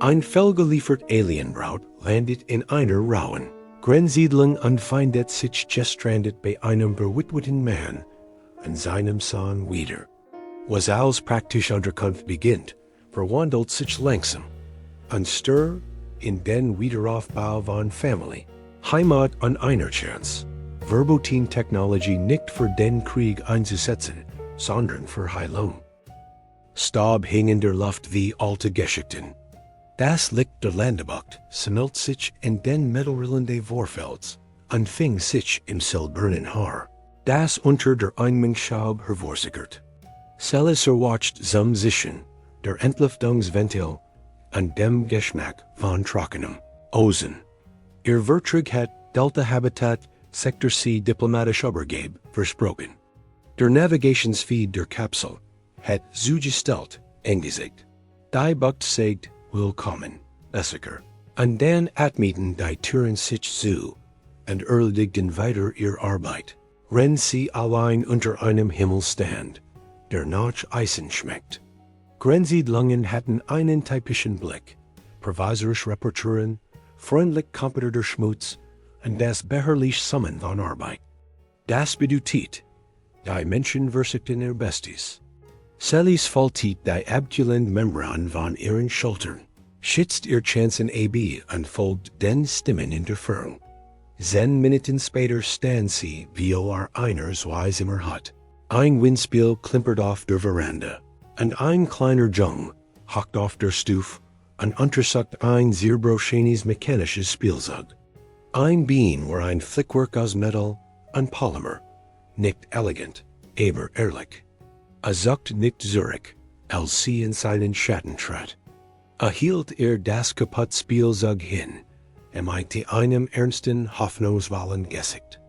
Ein fehlgeliefert Alienbraut landet in einer rauen Grenzsiedlung und findet sich gestrandet bei einem bewitweten Mann und seinem Sohn wieder. Was als praktisch Unterkunft beginnt, verwandelt sich langsam und Stir in den Wiederaufbau von Familie, Heimat und einer Chance. Verbotentechnologie nicht für den Krieg einzusetzen, sondern für Heilung. Staub hing in der Luft wie alte Geschichten. Das Licht der Landebucht sammelt sich in den mittelrillende Vorfelds und fing sich im silbernen Haar, das unter der Einmungsschraube hervorsickert. Selles erwacht zum Sichen der Entlüftungsventil und dem Geschmack von trockenem Ozon. Ihr Vertrag hat Delta-Habitat Sektor C diplomatisch übergeben versprochen. Der Navigationsfeed der Kapsel hat zugestellt eingesagt. Die Bucht sagt willkommen, Essiker. Und dann atmeten die Türen sich zu und erledigten weiter ihr Arbeit. Wenn sie allein unter einem Himmel stand, der nach Eisen schmeckt. Grenzsiedlungen hatten einen typischen Blick, provisorisch Reperturen, freundlich kompetenter Schmutz und das beharrlich Summen von Arbeit. Das bedeutet, die Menschen versichten ihr Bestes. Celis faltit die abgelegenen Membran von ihren Schultern, schützt ihr Chancen AB und folgt den Stimmen in der Ferne. 10 Minuten später stand sie, wie einer Weis immer hat. Ein Windspiel klimpert auf der Veranda, und ein kleiner Jung hockt auf der Stufe und untersucht ein sehr broschenes mechanisches Spielzeug. Ein Bein war ein Flickwerk aus Metall und Polymer, nicht elegant, aber ehrlich. Sucht nicht Zurich, als sie in seinen Schatten trat. Hielt das kaputt Spielzeug hin, meinte einem ernsten, hoffnungsvollen Gesicht.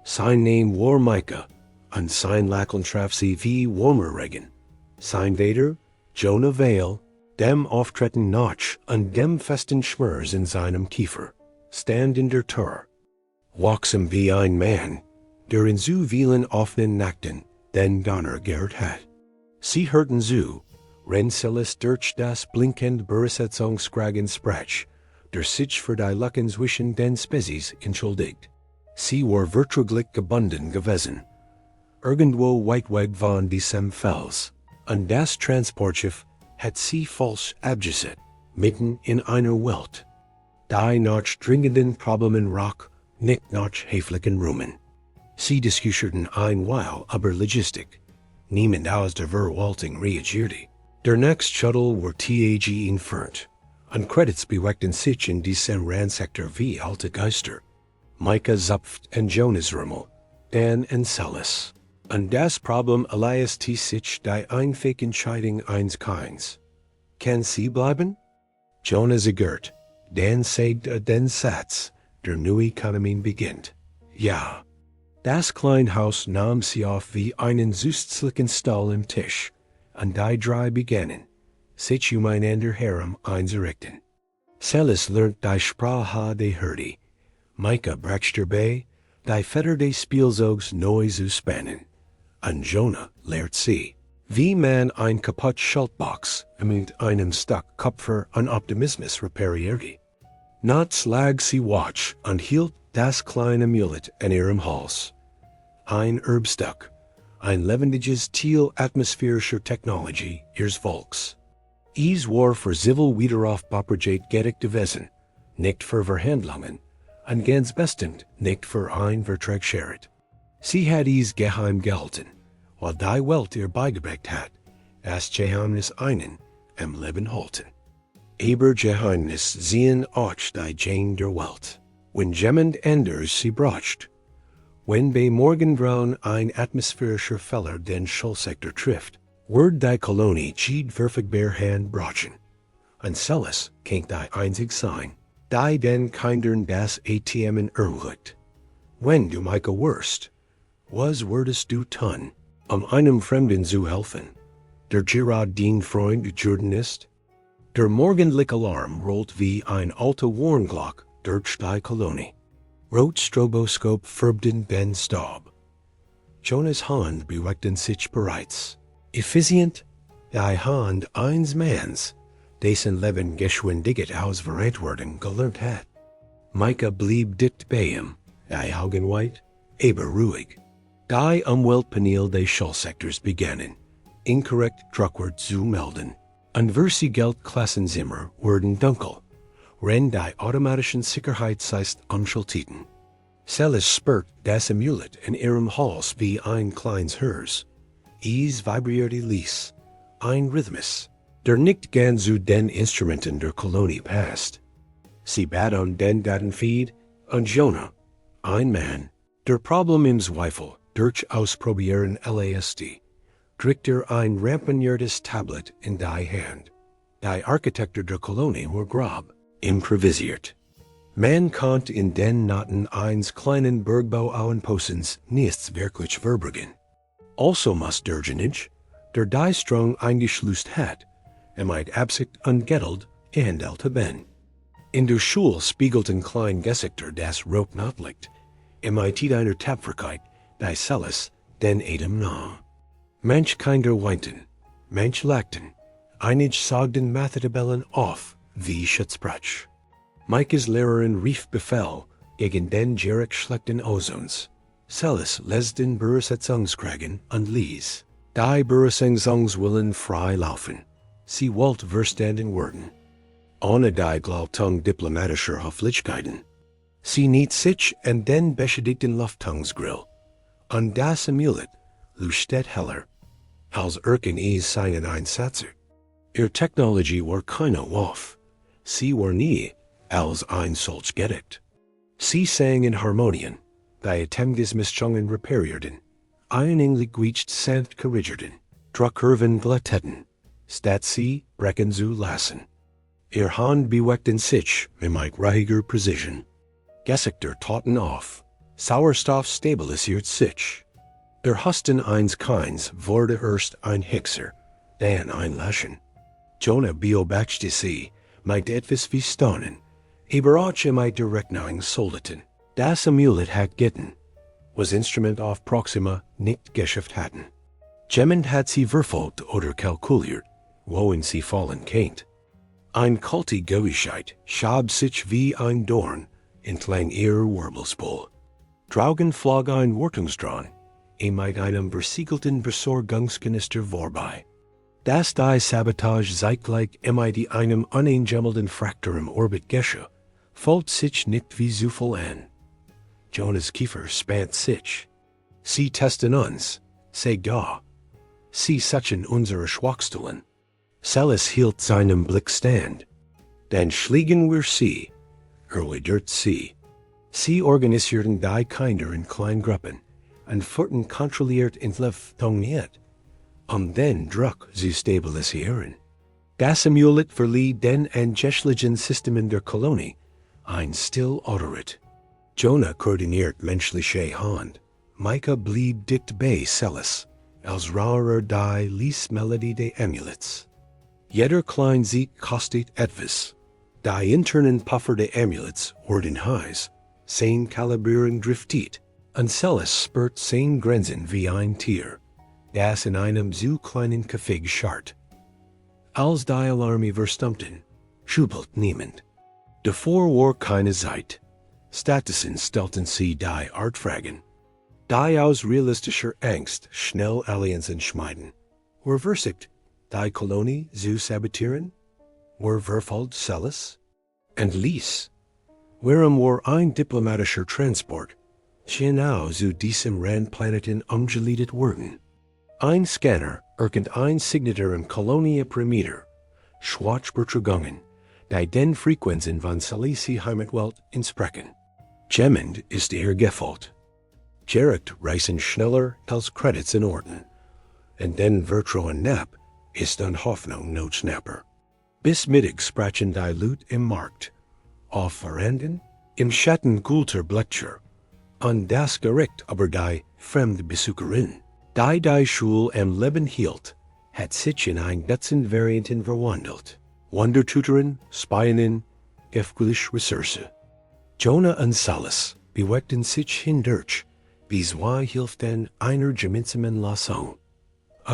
Sein Name war Micah, und sein Lächeln traf sie wie warmer Regen. Sein Vater, Jonah Vale, dem Auftreten Notch und dem festen Schmerz in seinem Kiefer, stand in der Tür. Wachsam wie ein Mann, der in so vielen offenen Nachten den Donner gehört hat. Sie hörten zu, wenn Celis durch das blinkend Besetzungskragen sprach, der sich für die Lücken zwischen den Spezies entschuldigt. Sie war vertraglich gebunden gewesen. Irgendwo weit weg von diesem Fels, und das Transportschiff hat sie falsch abgesetzt, mitten in einer Welt. Die nach dringenden Problemen Rock, nicht nach häflichen Ruhmen. Sie diskutierten ein Weil über Logistik. Niemand aus der Verwaltung reagierte. Der nächste Shuttle war TAG entfernt, und Credits beweckten sich in diesem Randsektor wie alte Geister. Micah zapft und Jonas Rummel, Dan und Celis. Und das Problem Elias T. sich die einfache Entscheidung eines Keins. Kann sie bleiben? Jonas agert, Dan sagt den Satz, der neue Ökonomie beginnt. Ja. Das Kleinhaus nahm sie auf wie einen süßlichen Stall im Tisch, und die drei begannen, sich einander herum einzurichten. Celis lernt die Sprache der Herde, Micah brachte dabei, die Feder des Spielzeugs neu zu spannen, und Jonah lehrt sie, wie man ein kaputt Schaltbox mit einem Stück Kupfer und Optimismus reparierte. Nachts lag sie wach und hielt das kleine Amulet an ihrem Hals. Ein Erbstück, ein lebendiges Teil atmosphärischer Technologie ihres Volks. Es war für Civil Wiederaufbauprojekt gedacht gewesen, nicht für Verhandlungen, und ganz bestimmt nicht für ein Vertrag schert. Sie hat es geheim gehalten, weil die Welt ihr beigebracht hat, das Geheimnis einen am Leben halten. Aber Geheimnis sehen auch die Jane der Welt, wenn jemand anders sie bracht. Wenn bei Morgengrauen ein atmosphärischer Feller den Schulsektor trifft, wird die Kolonie nicht verfügbar Hand brachen. Und Celis kennt die einzig sein, die den Kindern das ATM in ermöglicht. Wenn du Micah wirst, was würdest du tun, einem Fremden zu helfen, der Gerard Dean Freund Jordan ist? Der morgendliche Alarm rollt wie ein alte Warnglock durch die Kolonie. Rot Stroboskop färbten den Staub. Jonas Hand beweckten sich bereits. Effizient, die Hand eines Manns, Dessen Leben geschwindiget aus Verantwortung gelernt hat. Micah blieb dicht bei ihm, die Augen weit, aber ruhig. Die Umweltpanel des Schulsektors begannen, inkorrekt Druckwort zu melden. Und sie Geldklassenzimmer wurden dunkel, wenn die automatischen Sicherheitsseist umschalteten. Selles spürt das Amulett in ihrem Hals wie ein kleines Herz. Es vibrierte leis, ein Rhythmus, der nicht ganz zu den Instrumenten der Kolonie passt. Sie bat on den Datenfeed, und Jonah, ein Mann, der Problem im Zweifel, durch Ausprobieren LASD, kriegt ein ramponiertes Tablet in die Hand. Die Architekten der Kolonie were grob, improvisiert. Man konnte in den Naten eines kleinen Bergbau Auenposens nichts wirklich verbringen. Also muss derjenige, der die Strang eingeschlüsst hat, mit Absicht ungettelt gehandelt haben. In der Schule spiegelten klein Gesektor das Rauchenden, mit einer Tapferkeit, die Selles den Atem nahe. Manch Kinder weinten, manch lachten, einige sagten Mathetabellen auf, wie Schutzbratsch. Micahs Lehrerin rief Befehl gegen den Jarek schlechten Ozons. Selles lesden Bürgersetzungskragen und ließ die Bürgersetzungswillen frei laufen. Sie wollte verstanden werden. Ohne die Glautung diplomatischer Höflichkeiten. Sie niet sich an den beschädigten Luftungsgrill. Und das Amulett lustet heller, als es seinen Einsatzer. Ihr Technologie war keine Waff. Sie war nie als ein solch gedeckt. Sie sang in Harmonien, die Temges Mischungen reparierten, einiglich quietscht sanft korrigierten, Druckkurven glätteten, statt sie brechen zu lassen. Ihr Hand beweckten sich mit reiger Precision. Gesektor tauten auf, Sauerstoff stabilisiert sich. Der Husten eines Keins wurde erst ein Hixer, dann ein Laschen. Jonah beobachtete sie, mit etwas wie Staunen, aber auch mit der Rechnung sollten. Das Amulett hat gitten, was Instrument auf Proxima nicht geschafft hatten. Jemand hat sie verfolgt oder kalkuliert, wohin sie fallen kennt. Ein kalte Geuigkeit schab sich wie ein Dorn entlang ihrer Wirbelspul. Draugen flog ein Wartungsdrang, mit einem versiegelten Besorgungskanister vorbei. Das die Sabotage zeitgleich mit einem uneingemelten Fraktur im Orbit geschah, folgt sich nicht wie Zufall an. Jonahs Kiefer spannt sich. Sie testen uns, sei da. Sie setzen unsere Schwachstellen. Selles hielt seinem Blick stand. Dann schlägen wir sie, erwidert sie. Sie organisierten die Kinder in Kleingruppen und führten kontrolliert in Lüftungniert, den Druck zu stabilisieren. Das Amulett verlieh den angeschlichen Systemen der Kolonie ein still Autorit. Jonah koordiniert menschliche Hand. Micah blieb dicht bei Selles, als rauer die Liesmelodie des Amulets. Jeder klein Sieg kostet etwas. Die internen Puffer des Amulets wurden heiß, sein Kalibrieren driftet, und Selles spürt sein Grenzen wie ein Tier, das in einem zu kleinen Käfig scharrt. Als die Alarme verstummten, jubelt niemand. Davor war keine Zeit. Stattdessen stellten sie die Artfragen, die aus realistischer Angst schnell Allianzen schmieden. Wer versigt, die Kolonie zu sabotieren? Wer verfolgt Selles? Und ließ, warum war ein diplomatischer Transport genau zu diesem Randplaneten umgeletet worden? Ein Scanner irgendein Signatur im Kolonie-Perimeter, Schwarzbetrugungen, die den Frequenzen von Salisi Heimatwelt entsprechen. Jemand ist gefolgt. Direkt reisen schneller als Credits in Orden. Und den virtuellen Nap ist an Hoffnung Notsnapper. Bis Mittag sprachen die Lut im Markt, auf Veranden, im Schatten gulter Blätter, und das Gericht aber die Fremdbesucherin, die Schule am Leben hielt, hat sich in ein Dutzend Varianten verwandelt. Wundertutorin, Spionin, Gefglich Ressource. Jonah und Selles bewegten sich hindurch, bis zwei hilften einer gemeinsamen Lassung.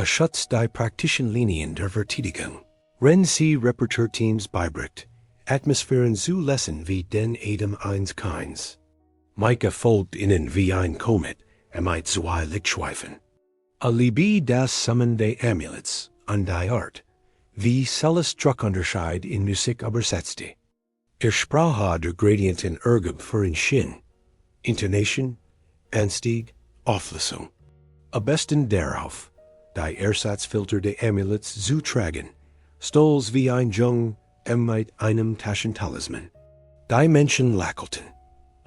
Schutz die praktischen Linien der Verteidigung. Ren sie Repertourteams beibringt, Atmosphären zu lesen wie den Atem eins Keins. Micah folgt ihnen wie ein Komet, zwei Lichtschweifen. A Liebe das Summen des Amulets, an die Art, wie Selles Druckunterschied in Musik übersetzte. Sprache der Gradienten ergibt für ein Shin, Intonation, Anstieg, Auflösung. Am besten darauf, die Ersatzfilter des Amulets zu tragen, stolz wie ein Jung, mit einem Taschentalisman. Die Menschen lachelten,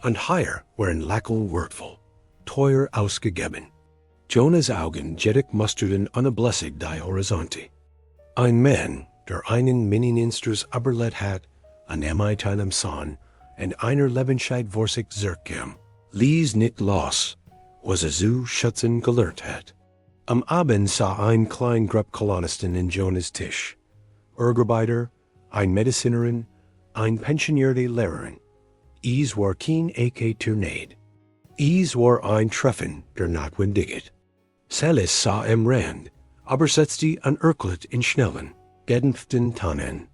und hier waren Lacheln wertvoll, teuer ausgegeben. Jonahs Augen jettig musterten unablässig die Horizonte. Ein Mann, der einen Minininsters überlebt hat, an mit einem Sohn, und einer Lebenszeit vor sich zurückkam, ließ nicht los, was zu schützen gelernt hat. Am Abend sah ein klein Gruppe Kolonisten in Jonahs Tisch. Ergarbeiter, ein Medizinerin, ein pensionierte Lehrerin. Es war kein Tornade. Es war ein Treffen der Notwendigkeit. Selles sah am Rand, aber setzte an Erklet in schnellen, gedämpften Tonen.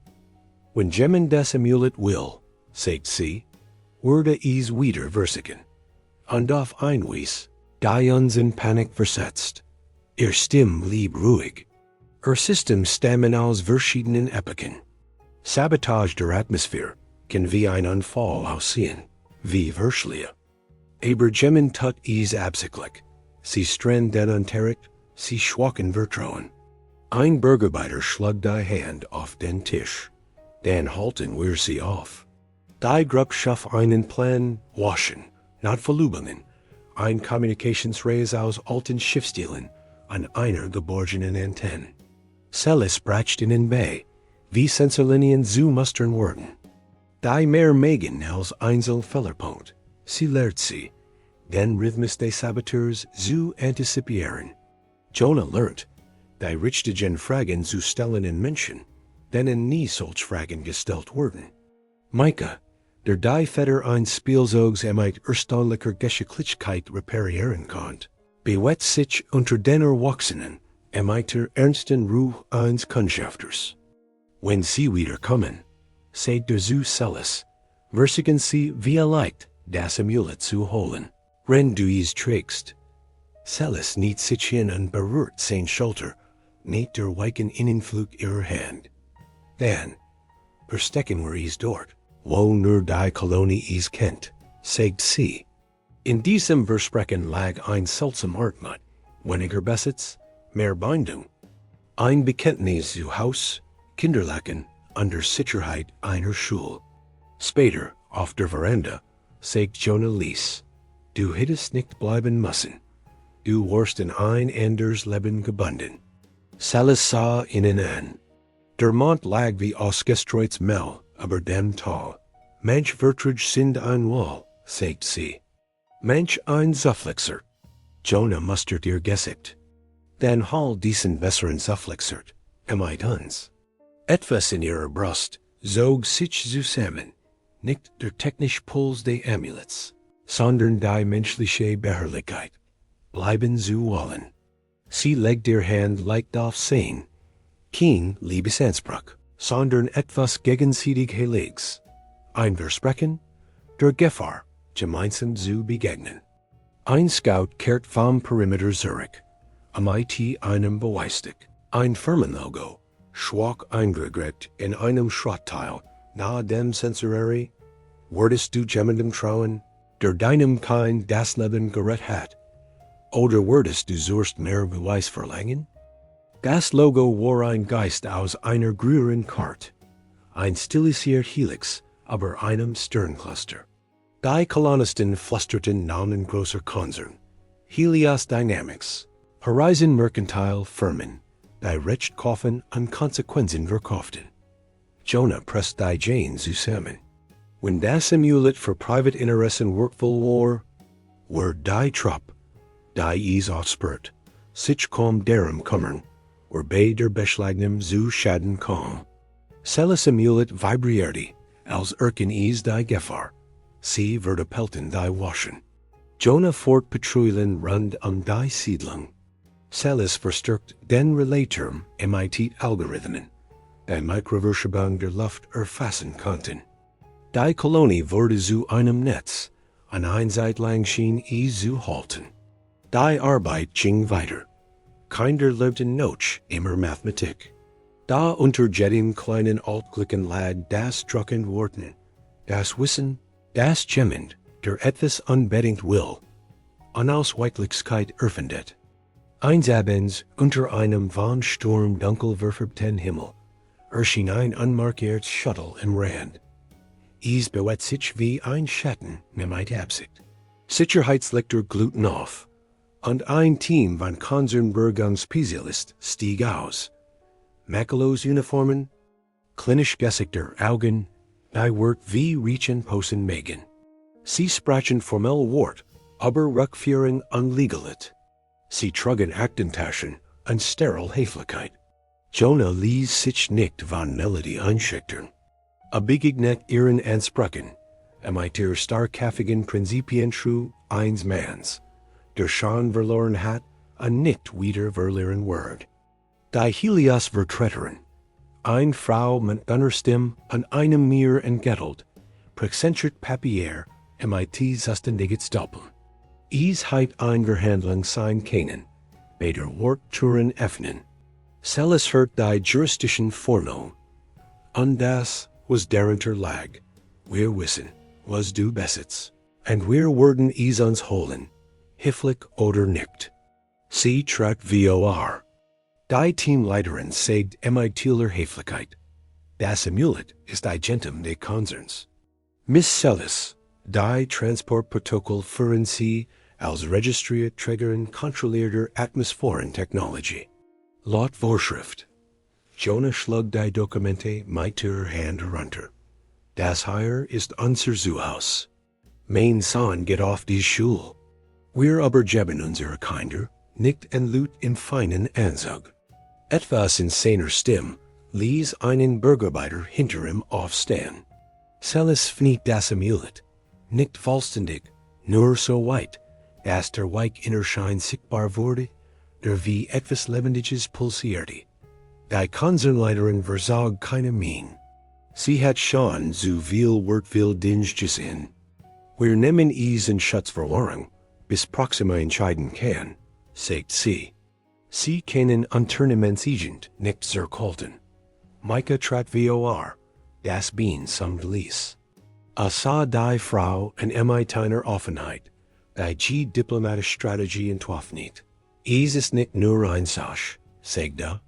Wenn jemand das Amulet will, sagt sie, würde es wieder versichern. Und auf einweis, die uns in Panik versetzt. Stimme blieb ruhig. System stammen aus verschiedenen Epochen. Sabotage der Atmosphäre kann wie ein Unfall aussehen, wie Verschleihe. Aber jemand tut es absichtlich. Sie strand den Unterricht, sie schwachen Vertrauen. Ein Bergarbeiter schlug die Hand auf den Tisch. Dann halten wir sie auf. Die Gruppe schafft einen Plan, waschen, not verlubeln, ein Kommunikationsreis aus alten Schiffsstilen, an einer geborgenen Antenne. Selles bracht ihnen bei, wie Sensorlinien zu mustern wurden. Die mehr Megan als Einzelfällerpunkt, sie lehrt sie, den Rhythmus des Saboteurs zu antizipieren. Jonah lernt, die richtigen Fragen zu stellen in Menschen, denen nie solch Fragen gestellt wurden. Micah, der die Vetter ein Spielzeugs mit erstaunlicher Geschicklichkeit reparieren konnt, bewegt sich unter den Erwachsenen mit der ernsten Ruhe eines Kundschafters. Wenn sie wiederkommen, sagt der zu Selles, versichern sie wie leicht, das Amulet zu holen. Wenn du es trägst. Selles nicht sich hin und berührt sein Schulter, nicht der weichen Innenflug ihrer Hand. Dann verstecken wir es dort, wo nur die Kolonie es kennt, sagt sie. In diesem Versprechen lag ein seltsam Artmat, weniger Besitz, mehr Bindung. Ein Bekenntnis zu Haus, Kinderlaken, und der Sicherheit einer Schule. Später, auf der Veranda, sagt Jonah Lies, du hättest nicht bleiben müssen. Du warst in ein anders Leben gebunden. Selles sah ihnen an. Der Mond lag wie ausgestreutes Mehl über dem Tal. Manch Vertrag sind ein Wall, sagt sie. Manch ein Zufflexer. Jonah mustert ihr Gesicht. Dann hall diesen besseren Zufflexert, uns. Etwas in ihrer Brust zog sich zusammen, nicht der technische Puls des Amulets, sondern die menschliche Beharrlichkeit, bleiben zu wollen. Sie legt ihr Hand leicht auf sein, kein Liebesanspruch, sondern etwas gegenseitig Heiliges. Ein Versprechen, der Gefahr, gemeinsam zu begegnen. Ein Scout kehrt vom Perimeter zurück, mit einem Beweisstück, ein Firmenlogo, schwach eingegräbt in einem Schrottteil, nahe dem Sensorari. Würdest du jemandem trauen, der deinem kein das Leben gerettet hat? Oder würdest du sonst mehr Beweis verlangen? Das Logo war ein Geist aus einer grünen Karte, ein stilisiert Helix über einem Sterncluster. Die Kolonisten flüsterten Namen großer Konzern, Helios Dynamics, Horizon Mercantile Firmen, die Rechtskaufen an Konsequenzen verkauften. Jonah presst die Jane zusammen. Wenn das Amulet für Privatinteressen wertvoll war die Trupp, die es aufspürt, sich kaum darum kümmern, bei der Beschlagnahme zu Schaden kam. Selles Amulet vibrierte, als es die Gefahr. Sie würde pelten die Waschen. Jonah fort Patrouillen rund die Siedlung. Selles verstärkt den Relaturm mit Algorithmen, die Mikroverschiebung der Luft erfassen konnten. Die Kolonie wurde zu einem Netz, an ein Zeit lang schien zu halten. Die Arbeit ging weiter. Kinder lebten noch immer Mathematik. Da unter jedem kleinen altglichen Lad das drucken worden, das Wissen, das jemand, der etwas unbedingt will, Unausweichlichkeit erfindet. Eines Abends unter einem von Sturm dunkel verfärbten Himmel erschien ein unmarkiertes Shuttle im Rand. Es bewegt sich wie ein Schatten mit Absicht. Sicherheitslichter glühten auf, und ein Team von Konzernbergungsspezialisten stieg aus. Makellos Uniformen, klinisch gesichter Augen, die Wort wie riechen posen megen. Sie sprachen formell Wort, aber Rückführung unlegalit. Sie trugen Aktentaschen und steril Höflichkeit. Jonah ließ sich nicht von Melodie einschüchtern. Begegnet ihren Ansprüchen, ihr starkköpfigen Prinzipien true eines Manns, der schon verloren hat und nicht wieder verlieren wird. Die Helios-Vertreterin, eine Frau mit dünner Stimme und einem mir entgettelt, präsentiert Papier selbstständiges Doppeln. Es hat eine Verhandlung sein können, bei der Worttüren öffnen. Selles hört die juristischen Formel, und das was darunter lag. Wir wissen, was du besitzt, und wir werden es uns holen, hilflich oder nicht. Sie trat vor. Die Teamleiterin sagt Tieler Höflichkeit. Das Amulet ist die Gentum des Konzerns. Miss Celis, die Transportprotokoll führen sie als Registrierträgerin kontrollierter Atmosphärentechnologie. Laut Vorschrift. Jonah schlug die Dokumente mit ihrer Hand herunter. Das hier ist unser Zuhause. Mein Sohn geht auf die Schule. Wir aber geben unsere Kinder nicht ein Lut im feinen Anzug. Etwas in seiner Stimme ließ einen Bergarbeiter hinter ihm aufstehen. Celis findet das Amulet, nicht vollständig, nur so weit, dass der Weich Innerschein sichtbar wurde, der wie etwas Lebendiges pulsierte. Die Konzernleiterin versag keine Mien. Sie hat schon zu viel Wortwill Dinge gesehen. Wir nehmen es in Schutzverwahrung, bis Proxima entscheiden kann, sagt sie. Sie können Unternehmensagent nicht zurückhalten. Micah trat vor, das Bein zum Gleis. Sah die Frau in teiner Offenheit, die diplomatische Strategie entwaffnet. Es ist nicht nur ein Sache, sagt er.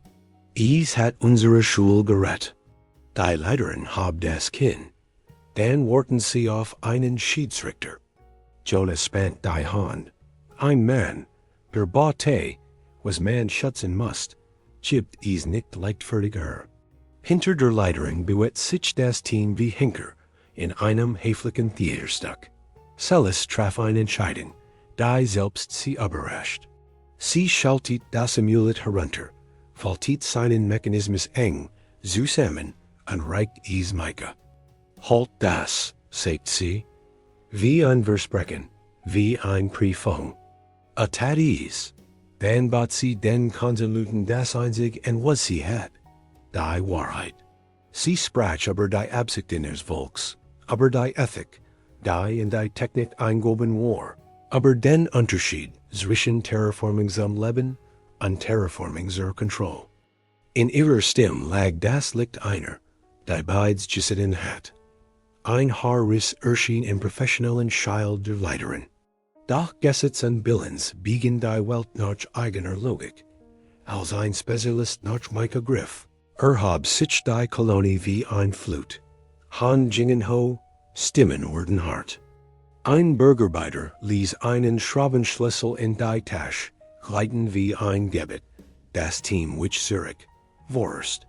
Es hat unsere Schule gerettet. Die Leiterin hat das Kind. Dann warten sie auf einen Schiedsrichter. Jonah spannt die Hand. Ein Mann, der Bate, was man schützen muss, gibt es nicht leichtfertiger. Hinter der Leiterin bewegt sich das Team wie Henker in einem höflichen Theaterstück. Celis traf eine Entscheidung, die selbst sie überrascht. Sie schaltet das Amulet herunter, faltet seinen Mechanismus eng zusammen und reicht es Micah. Halt das, sagt sie, wie ein Versprechen, wie ein Prüfung. Tat es, dann bat sie den Konsoluten das Einzige und was sie hat, die Wahrheit. Sie sprach über die Absichten des Volks, über die Ethik, die in die Technik eingehoben war, über den Unterschied zwischen Terraforming zum Leben und Terraforming zur Kontrolle. In ihrer Stimme lag das Licht einer, die beides gesehen hat. Ein Haarriss erschien im professionellen Schild der Leiterin. Doch Gesetz und Billens biegen die Welt nach eigener Logik. Als ein Spezialist nach Micah griff, hab sich die Kolonie wie ein Flut. Han gingen ho, Stimmen wurden hart. Ein Bergarbeiter ließ einen Schraubenschlüssel in die Tasche, gleiten wie ein Gebet. Das Team wich zurück. Wurst.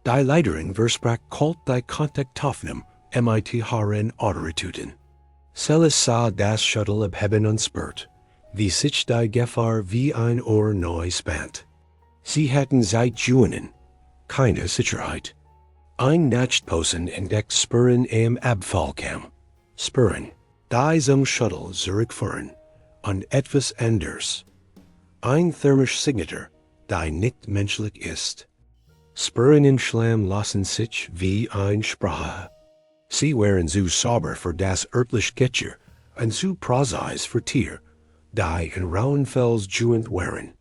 Die Leiterin versprach kalt die Kontaktaufnahme Haaren Autorituten. Celis sah das Shuttle abheben und spürt, wie sich die Gefahr wie ein Ohr neu spannt. Sie hatten seit Junen keine Sicherheit. Ein Nachtposten entdeckt Spuren im Abfallkamm. Spuren, die zum Shuttle zurückführen, und etwas anders. Ein thermisch Signatur, die nicht menschlich ist. Spüren in Schlamm lassen sich wie ein Sprache. Sie waren zu sauber für das örtliche Getür und zu präzise für Tier, die in Rauenfels juend waren.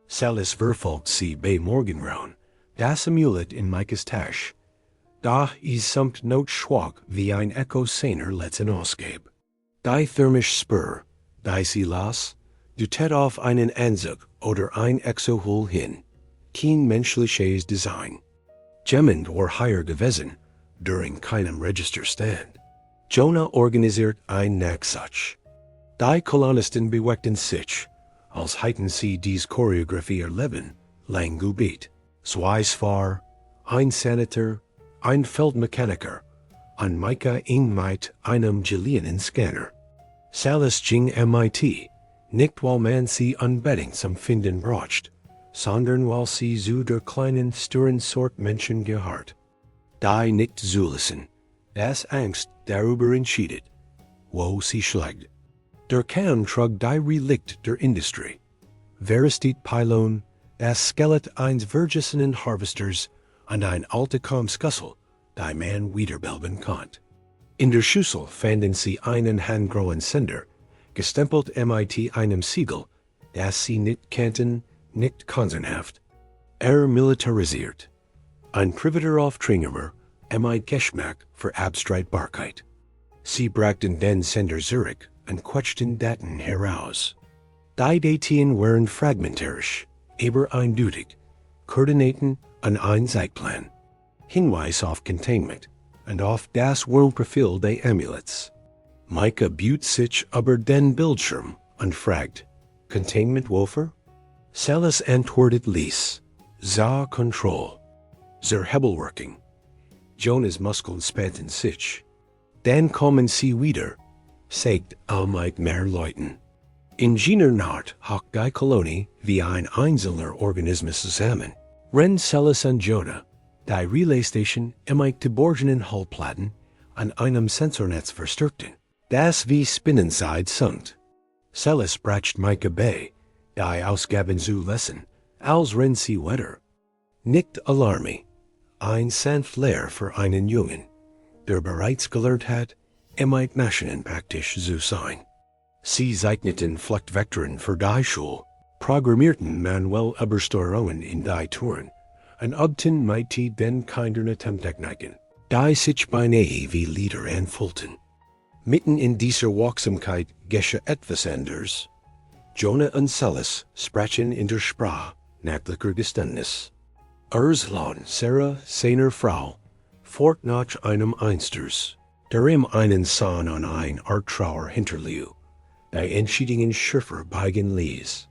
Selles verfolgt sie bei Morgengrauen, das Amulet in Micahs Tasche. Da is samt not schwach wie ein Echo seiner letzten Ausgabe. Die thermisch Spur, die sie las, du tät auf einen Anzug oder ein Exohol hin. Kein menschliches Design. Jemand war hier gewesen, during keinem Registerstand. Jonah organisiert ein Nachsatz. Die Kolonisten beweckten sich, als hätten sie dies Choreografie erleben, lang geübt. Zweisfahr, ein Senator, ein Feldmechaniker, an Micah Ingmite einem geliehenen Scanner. Salas ging MIT, nicht weil man sie unbedingt zum Finden braucht, sondern weil sie zu der kleinen stören Sort Menschen gehört. Die nicht zulassen, das Angst darüber entscheidet, wo sie schlägt. Der Kern trug die Relikt der Industrie. Verestit Pylon, das Skelett eines vergessenen Harvesters und ein alter Kammskussel, die man wiederbelben konnt. In der Schüssel fanden sie einen handgroßen Sender, gestempelt MIT einem Siegel, das sie nicht kannten, nicht konzernhaft. Militarisiert. Ein privater Aufdringerer, MIT Geschmack für Abstreitbarkeit. Sie brachten den Sender zurück und quetschten Daten heraus. Die Daten waren fragmentarisch, aber eindeutig, Koordinaten und ein Zeitplan. Hinweis auf Containment und auf das Worldprofil des Amulets. Micah buht sich über den Bildschirm und fragt, Containment wofür? Salas antwortet ließ, za Control. Zur Hebelworking. Jonah's Muskeln späten sich. Dann kommen sie wieder, sagt Mike mehr Leuten. In jener Nacht hockt die Kolonie wie ein einzelner Organismus zusammen. Ren Salas und Jonah, die Relaystation Mike geborgenen Hallplatten an einem Sensornetz verstärkten, das wie Spinnenzeit sunkt. Salas bracht Micah bei, die Ausgaben zu lesen, als Ren sie weiter. Nicht alarmi, ein sanft Lehr für einen Jungen, der bereits gelernt hat, Mike Nationen praktisch zu sein. Sie zeichneten Fluchtvektoren für die Schule, programmierten manuell Übersteuerungen in die Touren, und übten mit den Kindern Atemtechniken, die sich beinahe wie Lieder anfühlten. Mitten in dieser Wachsamkeit geschah etwas anders. Jonah und Salas sprachen in der Sprache nächtlicher Geständnis. Erslan Sarah seiner Frau, fort nach einem Einsters, der ihm einen Sohn und ein Arttrauer hinterließ, die Entscheidungen schärfer beigen ließ.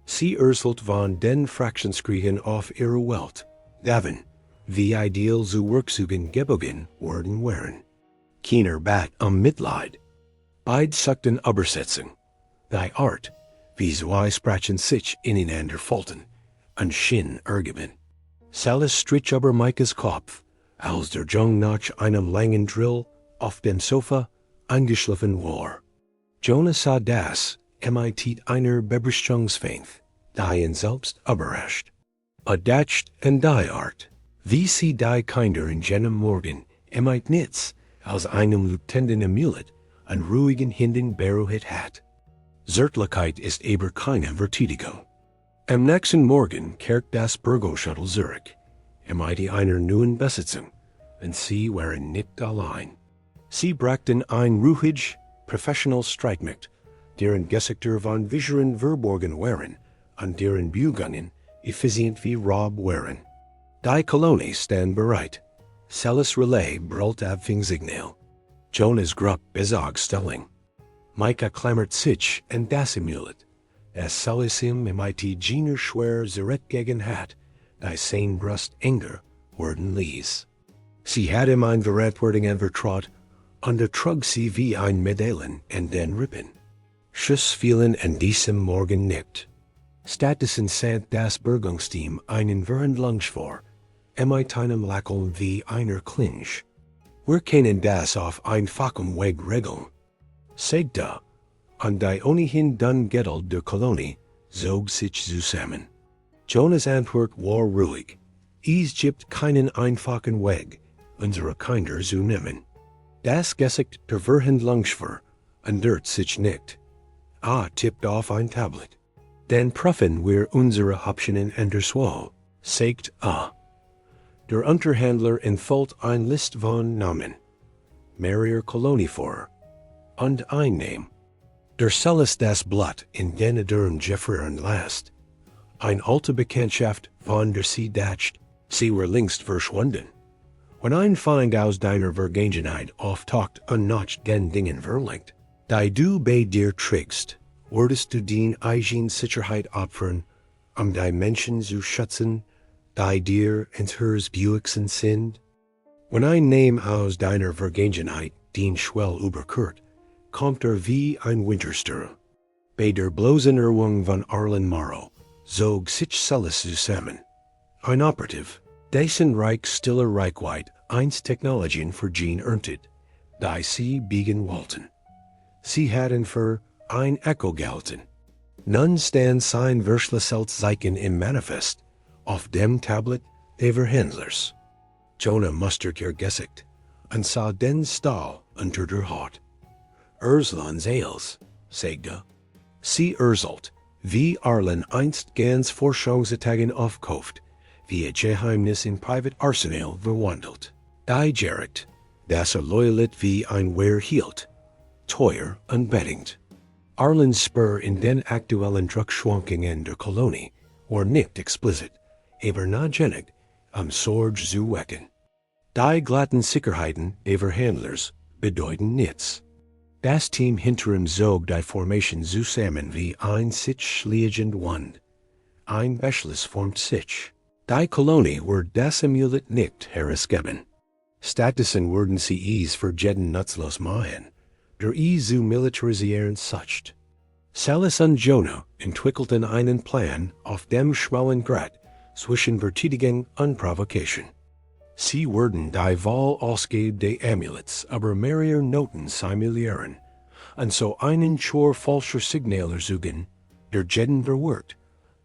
Sie urselt von den Fraktionskriegen auf ihre Welt, Davon, wie ideal zu Werkzeugen gebogen worden waren. Keiner bat Mitleid. Beid suchten Übersetzung. Die Art, wie zwei Sprachen sich ineinander folten, und schien ergeben. Salas strich über Micahs Kopf, als der Jung nach einem langen Drill auf dem Sofa eingeschlafen war. Jonah sah das, mit einer Bebrischungsfeinth, die ihn selbst überrascht. Adacht und die Art, wie sie die Kinder in jenem Morgen, mit nichts, als einem lutenden Amulet, an ruhigen Händen beruhigt hat. Zärtlichkeit ist aber keine Verteidigung. Am nächsten Morgen kehrt das Burgo-Shuttle zurück, mit einer neuen Besetzung, und sie waren nicht allein. Sie brachten ein ruhig, professional Streitmacht, deren Gesichter von Visionen verborgen waren, und deren Bugungen effizient wie Rob waren. Die Kolonie stand bereit. Salas Relay brüllt Abfangsignal. Jonah's Grupp besagt Stellung. Micah klammert sich und das Amulet. Es Salas ihm mit jener schwer Zeret gegen hat, die sein Brust enger worden ließ. Sie hat ihm ein Verantwortung anvertraut, und trug sie wie ein Medaillen in den Rippen. Schuss fielen an diesem Morgen nicht. Stattdessen sandte das Bergungsteam einen Verhandlungs vor, mit einem Lächeln wie einer Clinch. Wir können das auf einfachem Weg regeln. Sektor, und die ohnehin dann Geduld der Kolonie, zog sich zusammen. Jonah's Antwort war ruhig, Es gibt keinen einfachen Weg, unsere Kinder zu nehmen. Das Gesicht der Verhandlungsschwur ändert sich nicht. Tippt auf ein Tablet. Dann prüfen wir unsere Optionen an der Wahl, sagt Der Unterhändler entfällt ein List von Namen. Mehrere Kolonie vor. Und ein Name. Der Selles das Blatt in den deren Jeffreren last. Ein alte Bekanntschaft von der sie dacht, sie war längst verschwunden. Wenn ein Feind aus deiner Vergangenheit auftaucht und nach den Dingen verlangt, die du bei dir trägst, würdest du den eigen Sicherheit opfern, die Menschen zu schützen, die dir ins Herz buicksen sind? Wenn ein Name aus deiner Vergangenheit den Schwell überkehrt, kommt wie ein Wintersturm. Bei der bloßen Erwung von Morrow zog sich Selles zusammen. Ein Operativ, dessen Reich stiller Reichweite einst Technologien für Gene erntet, die sie biegen wollten. Sie hatten für ein Echo gehalten. Nun stand sein Verschlüsselt Zeichen im Manifest auf dem Tablet der Verhandlers. Jonah mustert ihr Gesicht und sah den Stahl unter der Haut. Urslands Eils, sagte. Sie urselt, wie Arlen einst ganz Forschungsattacken aufkauft, wie Geheimnis in Private Arsenal verwandelt. Die Gerrit, das Loyalit wie ein Wehr hielt, teuer und bedingt. Arlen's Spur in den aktuellen Druckschwankungen der Kolonie war nicht explicit, aber notwendig, Sorge zu wecken. Die glatten Sicherheiten der Verhandlers bedeuten nichts. Das Team hinter ihm zog die Formation zusammen wie ein sich schliegend Wand. Ein Beschluss formt sich. Die Kolonie wird das Amulett nicht herausgeben. Stattdessen würden sie es für jeden nutzlos machen, der zu militarisieren sucht. Selles und Jonah entwickelten einen Plan auf dem schmalen Grad zwischen Verteidigung und Provokation. Sie würden die Wahl ausgeben des Amuletts aber mehrere Noten simulieren und so einen Chor falscher Signaler suchen, der jeden verwirrt,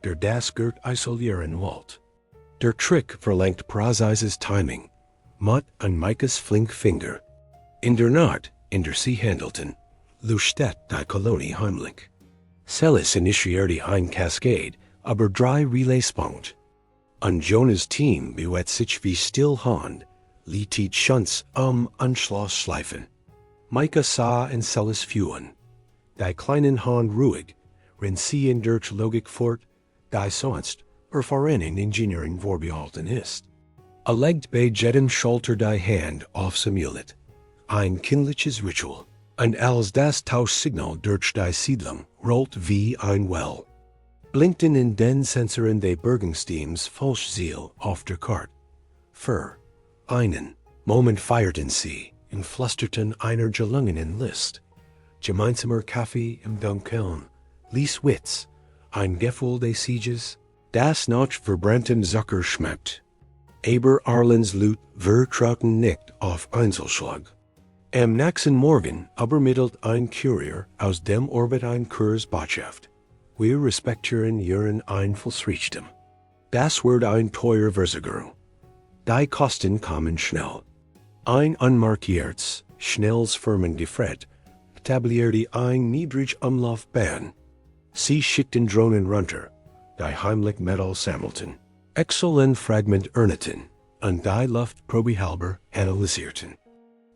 der das Gert isolieren wollt. Der Trick verlangt präzises Timing, Mott und Micahs flink Finger. In der Nacht, in der sie handelten, lustet die Kolonie heimlich. Selles initiierte ein Cascade, aber 3 Relaispunkt. Und Jonahs Team bewegt sich wie Stillhand, lietet Schunts Anschluss schleifen. Micah sah in Selles führen. Die kleinen Hand ruhig, wenn sie in der Logik fort, die sonst Erfahrung Engineering vorbehalten ist. Legt bei jedem Schulter die Hand aufs Amulett. Ein kindliches Ritual. Und als das Tauschsignal durch die Siedlung rollt wie ein Well, blinkten in den Sensoren des Bergungsteams Falschziel auf der Karte. Für einen Moment feierten sie und flüsterten einer gelungenen List. Gemeinsamer Kaffee im Dunkeln, ließ Witz, ein Gefühl des Sieges, das nach verbrannten Zucker schmeckt. Aber Arlen's Loot vertrauten nicht auf Einzelschlag. Am nächsten Morgen übermittelt ein Kurier aus dem Orbit ein Kursbotschaft. Wir respektieren Ihren Einflussreichtum. Das wird ein teurer Versicherung. Die Kosten kommen schnell. Ein unmarkiertes, schnelles Firmengefred etablierte ein niedrig Umlaufbahn. Sie schickten Drohnen runter, die heimlich Metall sammelten, Excel Fragment ernten und die Luftprobe halber analysierten.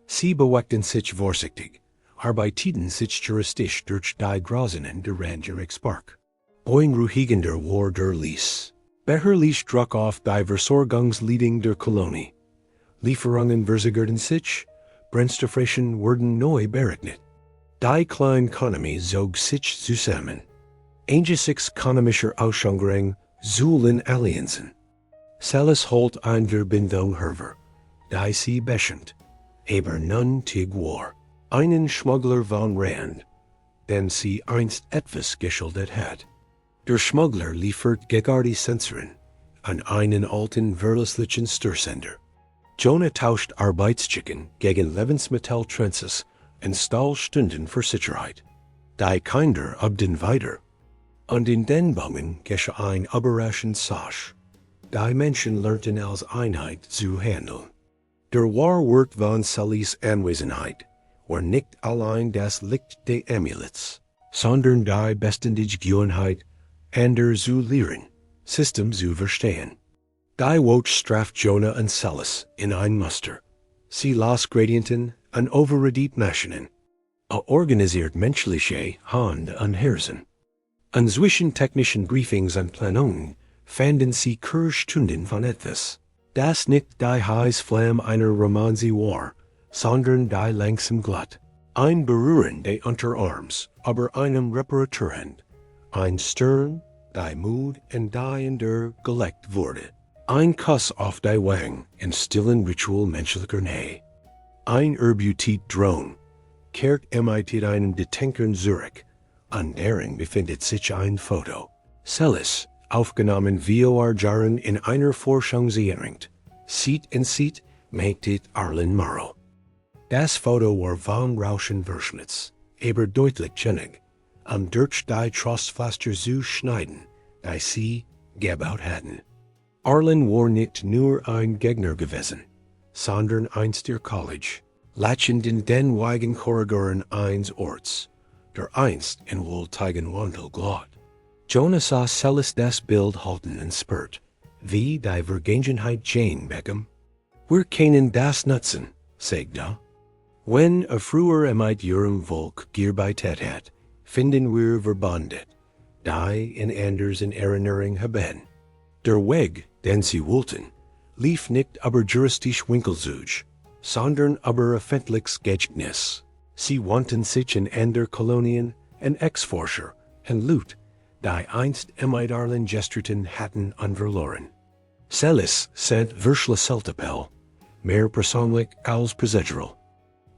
Sie bewegten sich vorsichtig, arbeiteten sich juristisch durch die Grausen der Rangerexpark. Beunruhigender war der Lies. Beharrlich Druck auf die Versorgungsleading der Kolonie. Lieferungen versicherten sich, Brennstoffrationen wurden neu berechnet. Die Kleinökonomie zog sich zusammen. Angesichts ökonomischer Ausschangerung zullen Allianzen. Selles holt eine Verbindung hervor, die sie beschent, aber nun tig war. Einen Schmuggler von Rand, den sie einst etwas geschuldet hat. Der Schmuggler liefert gegardi Sensoren an einen alten verlässlichen Störsender. Jonah tauscht Arbeitschicken gegen Lebensmitteltranses und Stahlstunden für Sicherheit. Die Kinder abden weiter. Und in den Bangen geschah ein überraschend Sache. die Menschen lernten als Einheit zu handeln. Der Wort von Salis Anwesenheit war nicht allein das Licht des Amulets, sondern die beständige Gewohnheit, ander zu lehren, System zu verstehen. Die Wort straft Jonah und Salis in ein Muster. Sie las Gradienten an overredet Maschinen. A organisiert menschliche Hand und Herzen. An zwischen technischen Briefings und Planungen fanden sie Stunden von etwas, das nicht die heiße Flamme einer Romanze war, sondern die langsam glatt. Ein Berühren des Unterarms, aber einem Reparaturhand. Ein Stirn, die Mut und die in der gelegt wurde. Ein Kuss auf die Wang in stillen Ritual menschlicher Nähe. Ein Erbutit Drone, kehrt mit einem Detenkern Zurich. An deren befindet sich ein Foto. Salis, aufgenommen vor Jahren in einer Forschungseinrichtung. Sieht in Sieht, meitet Arlen Morrow. Das Foto war von Rauschenverschnitts, aber deutlich genug, durch die Trostpflaster zu schneiden, die sie gebaut hatten. Arlen war nicht nur ein Gegner gewesen, sondern eins der College, latschend in den Wagenkorridoren eines Orts, der einst in wohlteigen Wandel glot. Jonah sah Salis das Bild halten und spürt, wie die Vergangenheit Jane Beckham. Wir kennen das nutzen, sagt er. Wenn a früher mit ihrem Volk gearbeitet hat, finden wir verbondet, die in anders in Erinnerung haben. Der Weg, den sie wollten, lief nicht aber juristisch Winkelzug, sondern aber öffentliches Gedächtnis. Sie wandten sich in ander Kolonien en Ex-Forscher en Loot, die einst mit Arlen gestritten hatten und verloren. Salis sent verschle Seltapel, mehr persönlich als procedural.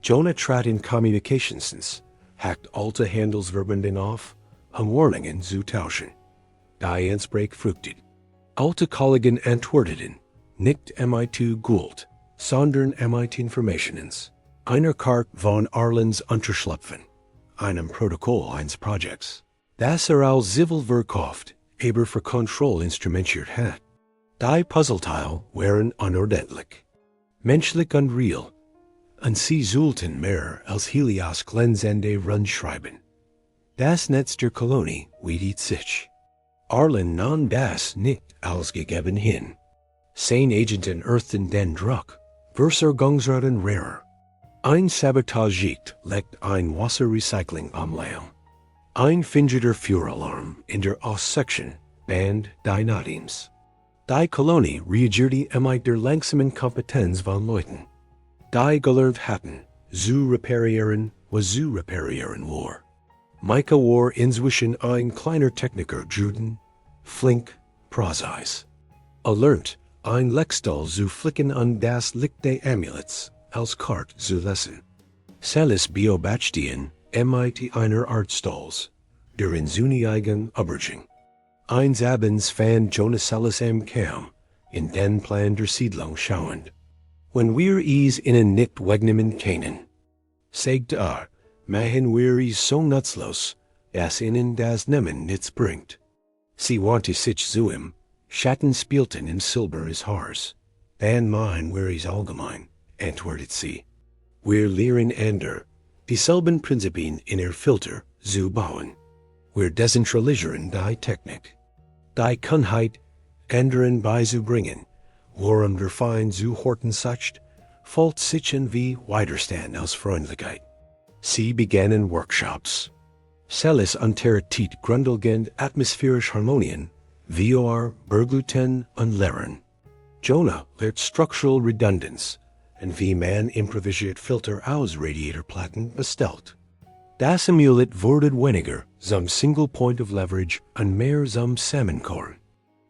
Jonah trat in Kommunikationsens, hackt alte Handelsverbanden auf, Warnungen zu tauschen. Die Ansprech fruchtet. Alte Kollegen antworteten, nicht mit Gold, sondern mit Informationens. Einer Kart von Arlens Unterschlupfen, einem Protokoll eines Projekts, das als Zivil verkauft, aber für Kontroll instrumentiert hat. Die Puzzleteile waren unordentlich, menschlich und real, und sie sollten mehr als Helios glänzende Rundschreiben. Das Netz der Kolonie wiedet sich. Arlen nahm das nicht als gegeben hin. Sein Agenten earthen den Druck, Versorgungsraten rarer. Ein Sabotagicht legt ein Wasserrecycling am Lärm. Ein fingeter Feueralarm in der Ostsection band die Nadims. Die Kolonie reagierte mit der langsamen Kompetenz von Leuten, die gelernt hatten, zu reparieren, was zu reparieren war. Micah war inzwischen ein kleiner Techniker Juden, flink, präzise. Alert, ein Lexstall zu flicken an das Licht des Amulets, als Kart zu lassen. Salis beobachtien mit einer Artstalls, der in Zunigen Übergang. Eins Abends fand Jonah Salis am Camp, in den Plan der Siedlung schauend. Wenn wir es ihnen nicht wegnehmen können, sagt machen wir es so nutzlos, dass ihnen das Nehmen nichts bringt. Sie wandte sich zu ihm, Schatten spielten in Silber is Haars. Dann mein wir es allgemein, antwortet sie. Wir lehren ander, dieselben Prinzipien in ihr Filter zu bauen. Wir dezentralisieren die Technik. Die Kunheit anderen beizubringen, worum der Feind zu horten sucht, fällt sich in wie Widerstand aus Freundlichkeit. Sie begannen Workshops. Salis unterrichtet grundlegend atmosphärische Harmonien, vor, Bergluten und Lehren. Jonah lehrt Structural Redundanz und wie man improvisiert Filter aus Radiatorplatten bestellt. Das Amulet wurde weniger zum Single Point of Leverage und mehr zum Samenkorn.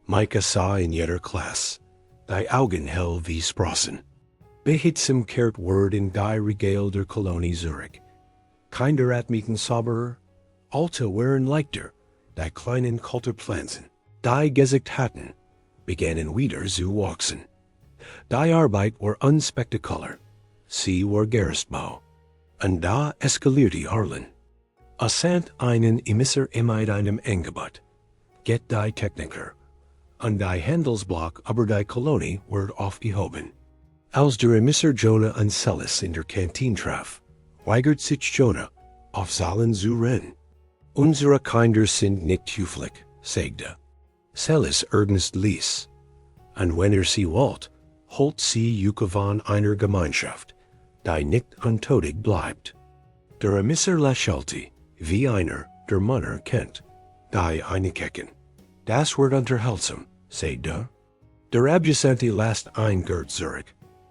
Micah sah in jeder Klasse, die Augen hell wie Sprossen. Behitsam kehrt Word in die Regale der Kolonie Zurich. Kinder atmieten sauberer, alte waren leichter, die kleinen Kulturpflanzen, die gesiegt hatten, begannen wieder zu wachsen. Die Arbeit war unspektakulär, sie war Gerstbau. Und da eskalierte Arlen. Es sand einen Emisser mit einem Angebot, get die Techniker, an die Handelsblock aber die Kolonie werd aufgehoben. Als der Emissar Jonah an Celis in der Kantine traf, weigert sich Jonah, auf Zahlen zu rennen. Unsere Kinder sind nicht höflich, sagte Celis ernst ließ. Und wenn sie wollt, holt sie Juke von einer Gemeinschaft, die nicht untodig bleibt. Der Emissar lächelte, wie einer, der Manner kennt, die eine kecken. Das wird unterhaltsam, sagte. Der Abgesandte lasst ein Gerd zurück,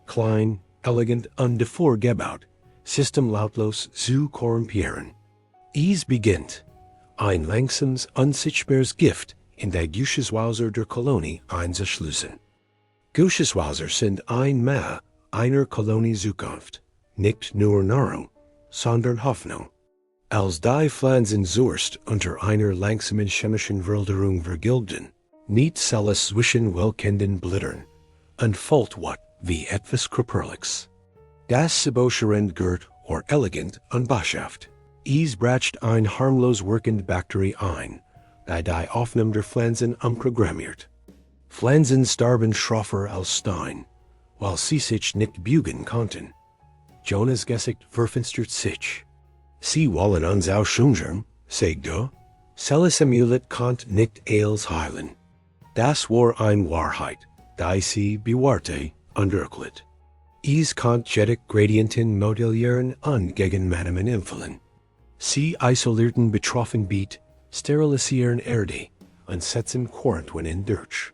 klein, elegant und vorgebaut, system lautlos zu korrumpieren. Es beginnt, ein langsames, unsichtbares Gift in der Geschwauser der Kolonie einzuschließen. Geschwauser sind ein Mehr einer Kolonie Zukunft, nicht nur Nahrung, sondern Hoffnung. Als die Pflanzen zuerst unter einer langsamen chemischen Wilderung vergilden, nicht alles zwischen welkenden Blättern, entfällt wat wie etwas Körperliches. Das Seboscheren gehört or elegant unbeschaft. Es bracht ein harmlos wirkende Bakterie ein, die Aufnahme der Pflanzen umprogrammiert. Pflanzen starben schroffer als Stein, weil sie sich nicht bügen konnten. Jonahs Gesicht verfinstert sich. Sie wollen uns ausschungern, sagte. Celis Amulet konnt nicht alles heilen. Das war eine Wahrheit, die sie bewahrte und erklärt. Es konnt jedes Gradienten modellieren und gegen Maßnahmen empfehlen. Sie isolierten betroffen Beet, sterilisieren Erde und setzen Quarantäne durch.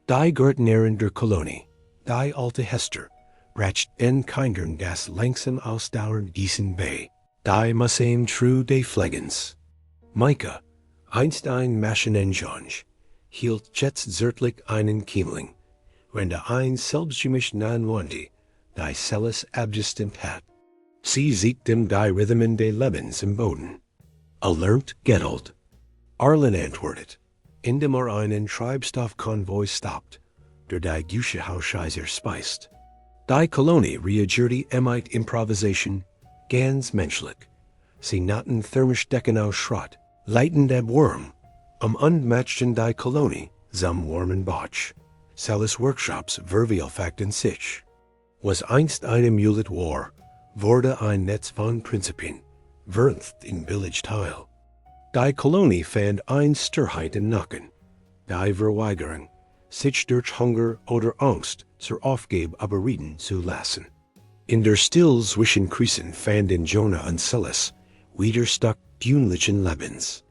Die Gärtnerin der Kolonie, die alte Hester, bracht den Kindern das langsam ausdauernd Gießen bei, die Museum true des Pflegens. Maike, einst ein Maschinenjonge, hielt jetzt zärtlich einen Kiemling, wenn der ein selbstgemisch nanwandi, die Celis abgestimmt hat. Sie sieht dem die Rhythmen des Lebens im Boden. Erlernt Geduld. Arlen antwortet, indem einen Treibstoffkonvoi stoppt, der die Gütehausscheißer speist. Die Kolonie reagierte mit Improvisation, ganz menschlich. Sie natten thermisch Decken aus Schrott, leiten der Wurm, unmatchten die Kolonie, zum warmen Botsch. Celis Workshops vervielfältigten sich. Was einst eine Mulet war, wurde ein Netz von Prinzipien, wernst in Billigteil. Die Kolonie fand ein Sturheit im Nacken, die Verweigerung, sich durch Hunger oder Angst zur Aufgabe überreden zu lassen. In der Still zwischen Krisen fanden Jonah und Celis Widerstock tunlichen Lebens.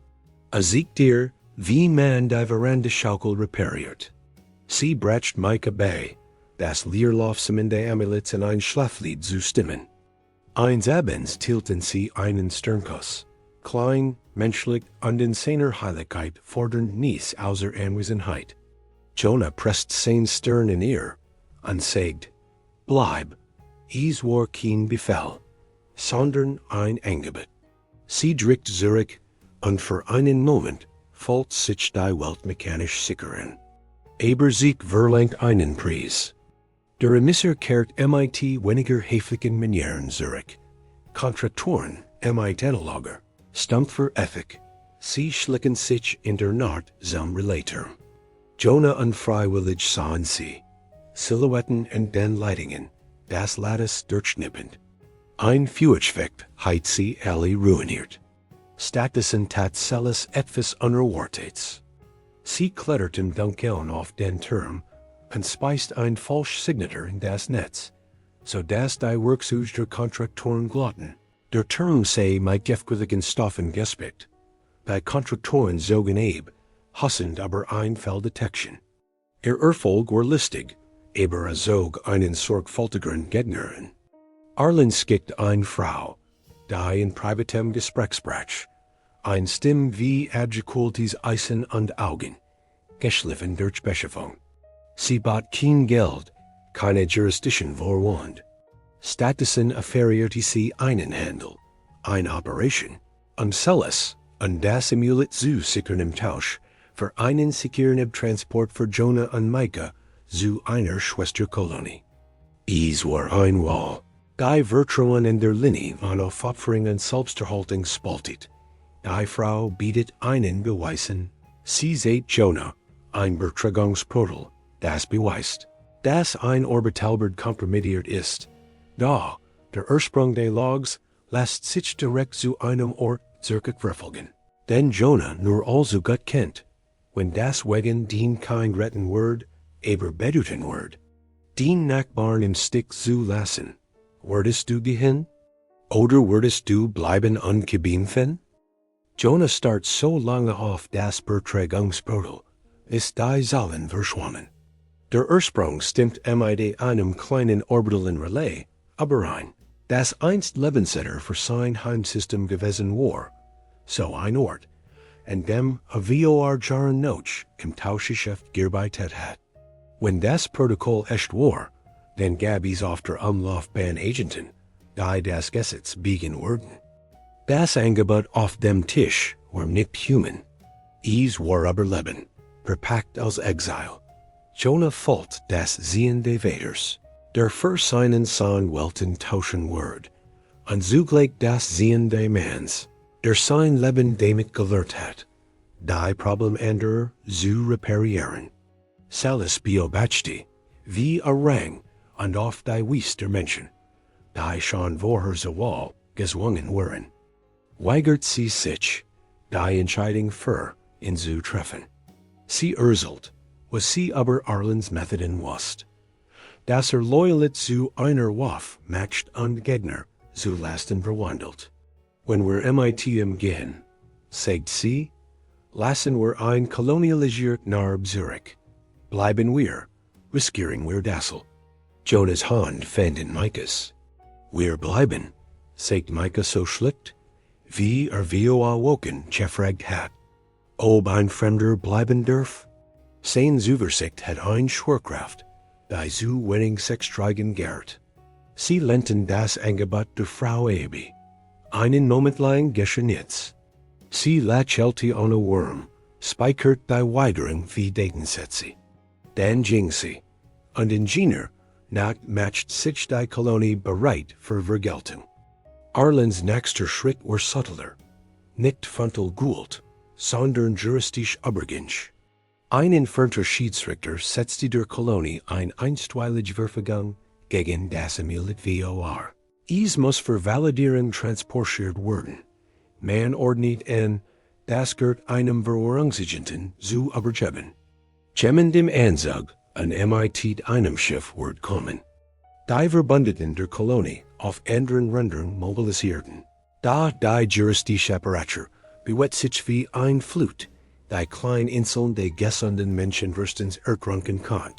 Sieht ihr, wie man die Verandaschaukel repariert. Sie bracht Maike bei, das Leerlaufsam in der Amulets in ein Schlaflied zu stimmen. Eins Abends tilten sie einen Sternkuss, klein, menschlich und in seiner Heiligkeit fordernd nichts außer Anwesenheit. Jonah presst sein Stirn in ihr und sagt, bleib, es war kein Befehl, sondern ein Angebot. Sie drückt zurück und für einen Moment fällt sich die Welt mechanisch sichern. Aber sie verlangt einen Preis. Der Emissar kehrt mit weniger höflichen Manieren zurück. Kontraktoren mit analoger, stumpfer Ethik. Sie schlicken sich in der Nacht zum Relator. Jonah unfreiwillig sahen sie, Silhouetten und den Leitungen, das Lattice durchschnippend. Ein Feuerwerk hat sie alle ruiniert. Stattdessen tat Celis etwas Unerwartetes. Sie kletterten dunkeln auf den Turm und speist ein falsch Signatur in das Netz, so dass die Werkzeuge der Kontraktoren glotten. Der Turm sei mit gefälligen Stoffen gespickt. Die Kontraktoren zogen ab, hassend aber ein Fehldetection. Erfolg war listig, aber zog einen sorgfältigeren Gegnerin. Arlen skickt eine Frau, die in privatem Gespräch sprach, ein Stimm wie Adjekultis Eisen und Augen, geschliffen durch Beschiffung. Sie bat kein Geld, keine Jurisdiction vorwand. Stattdessen afferierte sie einen Handel, eine Operation, Celis, und das Amulet zu sichern im Tausch, für einen sicheren Transport für Jonah und Maike zu einer Schwesterkolonie. Es war ein Wall. Die Vertrauen in der Linie van auf Opfering und Selbsterhaltung spaltet. Die Frau bietet einen Beweisen. Sie seht Jonah, ein Berträgungsprotel, das beweist, dass ein Orbitalbert kompromittiert ist. Da, der Ursprung des Logs lässt sich direkt zu einem Ort zurückverfolgen. Den Jonah nur also gut kennt, wenn das Wegen den kein retten Word, aber beduten Word. Den Nachbarn im Stich zu lassen, würdest du gehen? Oder würdest du bleiben ungebimpfen? Jonah starrt so lange auf das Berträgungsprotel, ist die Zahlen verschwommen. Der Ursprung stimmt mit einem kleinen orbitalen Relais, aber ein, das einst Lebenscenter für sein Heimsystem gewesen war, so ein Ort, an dem VOR Jahren noch im Tauschgeschäft gearbeitet hat. Wenn das Protokoll echt war, dann gab es auf der Umlaufbahn Agenten, die das Gesetz biegen würden. Das Angebot auf dem Tisch war nicht human. Es war aber Leben, verpackt als Exil. Jonah folgt das sehnte Vaters, der für seinen Sohn Welten tauschen Word, und zugleich das sehnte Mans, der sein Leben damit gelehrt hat, die Problem anderer zu reparieren. Salis beobachte, wie Rang und auf die Wies der Menschen, die schon vorher so Wall gezwungen waren. Weigert sie sich, die Entscheidung für ihn zu treffen. Sie urzelt, was sie aber Arlens Methoden wusst. Dass Loyalität zu einer Waff matcht und Gegner zu Lasten verwandelt. Wenn wir im gehen, sagt sie, lassen wir ein kolonialisiert nach Zurich. Bleiben wir, riskieren wir Dassel. Jonahs Hand fängt in Micahs. Wir bleiben, sagt Micah so schlicht, wie VOA woken gefragt hat. Ob ein Fremder bleiben darf? Sein Zuversicht hat ein Schwerkraft, die zu wenig Sextreigen gärt. Sie lehnten das Angebot der Frau Abby. Einen Moment lang geschah nichts. Sie lächelte ohne Wurm, speichert die Weigerung wie Datensätze. Dann ging sie, und in jener Nacht matcht sich die Kolonie bereit für Vergeltung. Arlens nächster Schritt war subtiler, nicht frontal Gould, sondern juristisch Übergänge. Ein entfernter Schiedsrichter setzte der Kolonie ein einstweilige Verfügung gegen das Amulet VOR. Es muss für Validierung transportiert werden. Man ordnet an, das gehört einem Verursangsagenten zu übergeben. Jemand dem Ansag an mit einem Schiff wird kommen. Die Verbündeten der Kolonie auf anderen Rändern mobilisierten. Da die juristische Apparatur bewegt sich wie ein Flut, die kleinen Inseln der gesunden Menschenwürstens erkranken kann.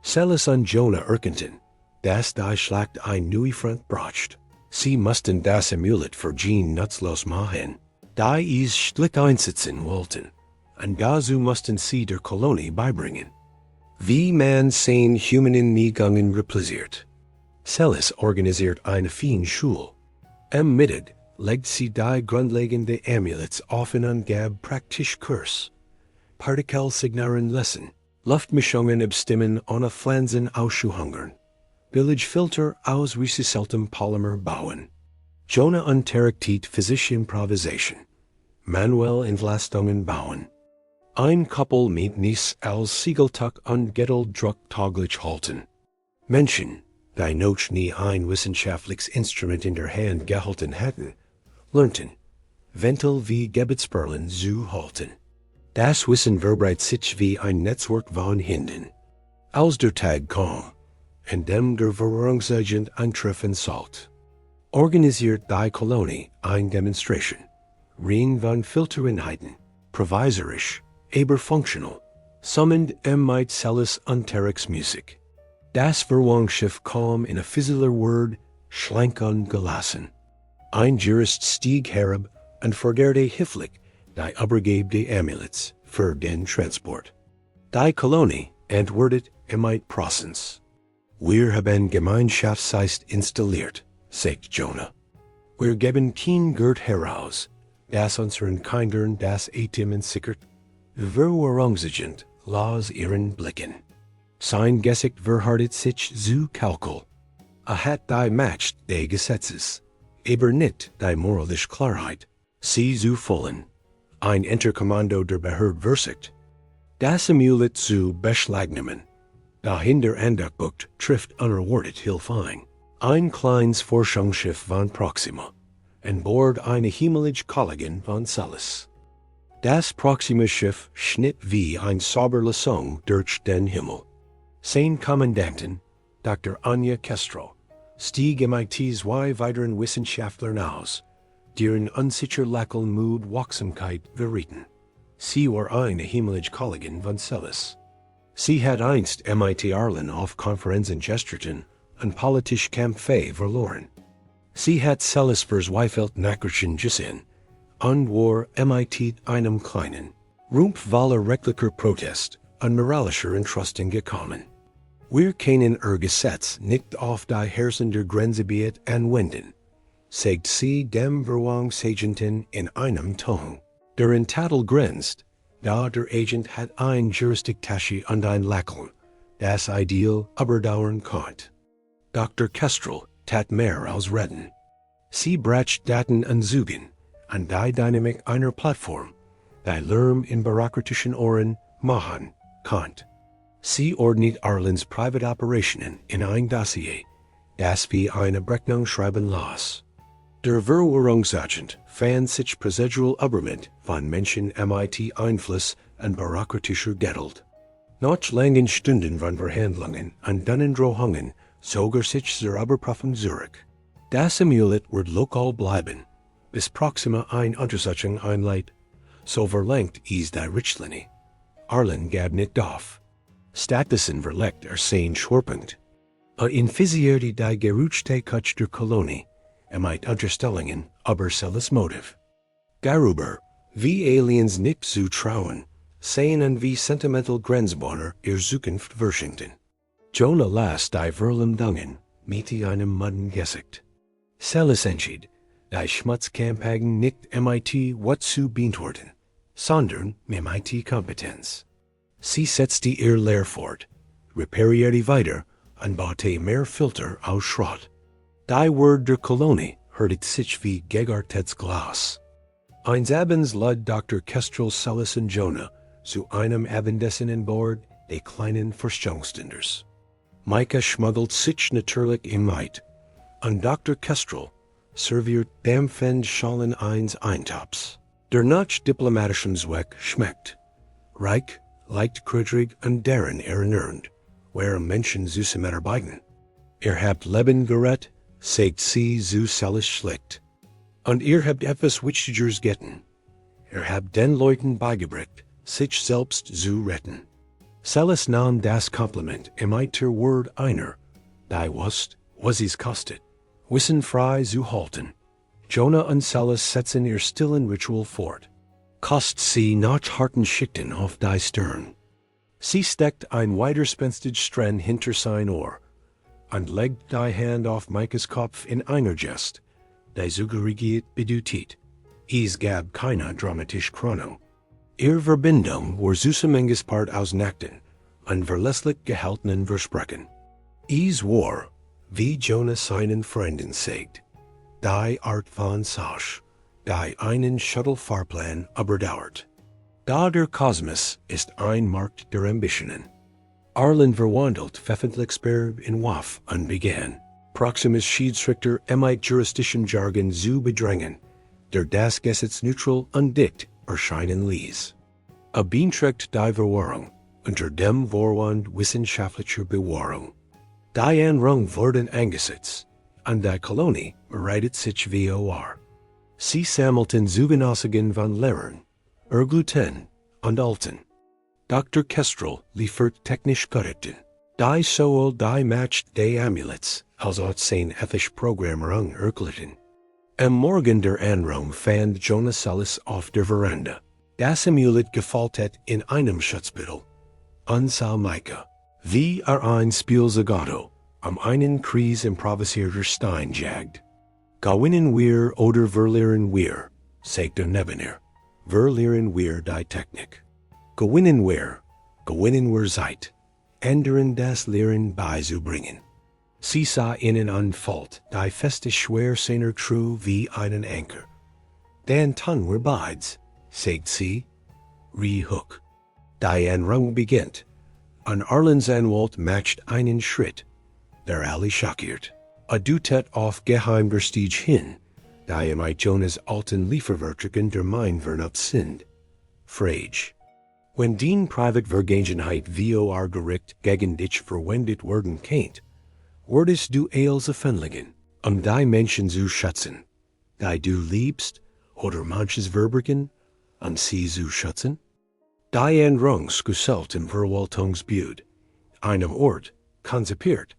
Celis und Jonah erkannten, dass die Schlacht ein neue Front bracht. Sie mussten das Amulet für Jean nutzlos machen, da es schlicht einsetzen wollten, und dazu mussten sie der Kolonie beibringen, wie man sein Humanen Niegangen repliziert. Celis organisiert eine Fienschule. Am Mittag legt sie die grundlegende Amulets offen und gab praktisch Kurs. Partikelsignaren Lesson, Luftmischungen abstimmen ohne Pflanzen auszuhungern. Billigfilter aus recyceltem Polymer bauen. Jonah unterrichtet physische Improvisation. Manuell Entlastungen bauen. Ein Couple mit Nies als Siegeltuck und Getteldruck tauglich halten. Menschen, die noch nie ein wissenschaftliches Instrument in der Hand gehalten hatten, lernten, Ventil wie Gebetsperlen zu halten. Das Wissen verbreitet sich wie ein Netzwerk von Händen. Als der Tag kam, in dem der Verursangsagent eintreffen sollte, organisiert die Kolonie eine Demonstration, rein von Filtereinheiten, provisorisch, aber functional, summoned mit Celis Unterrichts Musik. Das Verwandtschiff kam in a physischer Word, schlank und gelassen. Ein Jurist stieg herab und forderte höflich die Übergabe der Amulets für den Transport. Die Kolonie antwortet mit Prosens. Wir haben Gemeinschaftsgeist installiert, sagt Jonah. Wir geben kein Geld heraus, das unseren Kindern das Atem sickert. Verursangsagent las ihren Blicken. Sein Gesicht verhartet sich zu Kalkul. Hat die Macht des Gesetzes, aber nicht die moralische Klarheit, sie zu vollen. Ein Interkommando der Behörde versigt. Das Amulet zu beschlagnahmen. Dahinter Andachtbucht trifft unerwartet Hilfein. Ein kleines Forschungsschiff von Proxima. An Bord eine himmlische Kollegin von Salis. Das Proxima-Schiff schnitt wie ein Sauberlesung durch den Himmel. Sein Kommandantin, Dr. Anja Kestrel, stieg MIT zwei weiteren Wissenschaftlern aus, deren unsicherlichen Mut Wachsamkeit verrieten. Sie war eine himmlische Kollegin von Salis. Sie hat einst MIT Erlen auf Konferenzen gestritten und politisch Kampfe verloren. Sie hat Salis verzweifelt Nachrichten gesehen und war MIT einem kleinen, rumpfvoller rechtlicher Protest und moralischer Entrüstung gekommen. Wir können ihr Gesetz nicht auf die herrschende Grenzgebiet anwenden, sagt sie dem Verwaltungsagenten in einem Ton, der in Tatel grenzt, da der Agent hat ein Jurisdiktasche und ein Lächeln, das ideal überdauern konnte. Dr. Kestrel tat mehr als reden. Sie bracht Daten und Zügen an die Dynamik einer Plattform, die Lärm in bürokratischen Ohren machen konnte. Sie ordnet Erlens Privatoperationen in ein Dossier, das wie eine Berechnung schreiben las. Der Verwaltungsagent fand sich prozedural Übermitt von Menschen MIT Einfluss und bürokratischer Geduld. Nach langen Stunden von Verhandlungen und Drohungen zog sich zur Überprüfung zurück. Das Amulet wird lokal bleiben, bis Proxima eine Untersuchung einleitet. So verlangt die Richtlinie. Erlen gab nicht auf. Stattdessen verlegt sein Schwerpunkt. Infizierte die geruchte Kutsch der Kolonie, mit Unterstellungen über Salis Motiv. Darüber, wie Aliens nicht zu trauen, sehen und wie sentimental Grenzbewohner ihr Zukunft verschenkten. Jonah las die Verleumdungen mit einem Mudden Gesicht. Salis entschied, die Schmutzkampagne nicht MIT wat zu beantworten, sondern MIT-Kompetenz. Sie setzte ihr Lehr fort, reparierte weiter und baute mehr Filter aus Schrott. Die Word der Kolonie hörte sich wie gegartetes Glas. Eines Abends lud Dr. Kestrel Salis und Jonah zu einem Abendessen an Bord des kleinen Forschungsstenders. Micah schmuggelt sich natürlich im Miet, und Dr. Kestrel serviert dampfend Schalen eines Eintops, der nach diplomatischem Zweck schmeckt. Reich, leicht krütrig und deren erinnernd, where Menschen süße mitarbeiten. Habt Leben gerett, sagt sie zu Salis schlicht. Und habt etwas Wichtigeres getan. Habt den Leuten beigebracht, sich selbst zu retten. Salis nahm das Kompliment mit Wort einer, die wusst, was es kostet, wissenfrei zu halten. Jonah und Salis setzen ihr stillen Ritual fort. Kost sie nach harten Schichten auf die Stirn. Sie steckt ein widerspenstig Strand hinter sein Ohr und legt die Hand auf Micahs Kopf in einer Gest, die suggeriert bedeutet. Es gab keine dramatische Chrono. Ihre Verbindung war süßemenges Part aus Nackten und verlässlich gehaltenen Versprechen. Es war, wie Jonah seinen Freunden sagt, die Art von Sache, die einen Shuttle-Fahrplan überdauert. Da der Kosmos ist ein Markt der Ambitionen. Erlen verwandelt Pfeffentlichsberg in Waff und begann, Proximas Schiedsrichter mit juristischen Jargon zu bedrängen, der das Gesetz neutral und dicht erscheinen ließ. Beeinträchtigt die Verwahrung unter dem Vorwand wissenschaftlicher Bewahrung. Die Anrung wurden angesetzt, und die Kolonie bereitet sich vor. Sie sammelten Zugenossagen von Lehrern, Gluten und Alten. Dr. Kestrel liefert technisch Korrekten. Die sowohl die matcht die Amulets, als auch sein ethisch Programmierung erklärten. Am Morgen der Anrung fand Jonah Salis auf der Veranda. Das Amulet gefällt hat in einem Schutzbüttel. Sah Micah, wie ein Spielzagato, einen Kreis improvisierter Stein jagt. Gewinnen wir oder verlieren wir, sagt der Nebener. Verlieren wir die Technik. Gewinnen wir Zeit, ändern das Lehren beizubringen. Sie sah innen anfällt, die feste schwer seiner True wie einen Anker. Den tun wir beides, sagt sie, Hook. Die Rung beginnt. An Arlen's Anwalt matcht einen Schritt. Der alle schockiert. A Dutet auf Geheimverstehe hin. Die Jonas alten Lieferwerken der Mein vernab sind. Frage. When dien private Vergangenheit vor Gericht gegen dich verwendet werden kennt, wurdest du als offendlichen, die Menschen zu schätzen, die du liebst, oder manches Verbergen, sie zu schätzen? Die Rungs gesellt im Verwaltungsbud, einem Ort, konzipiert,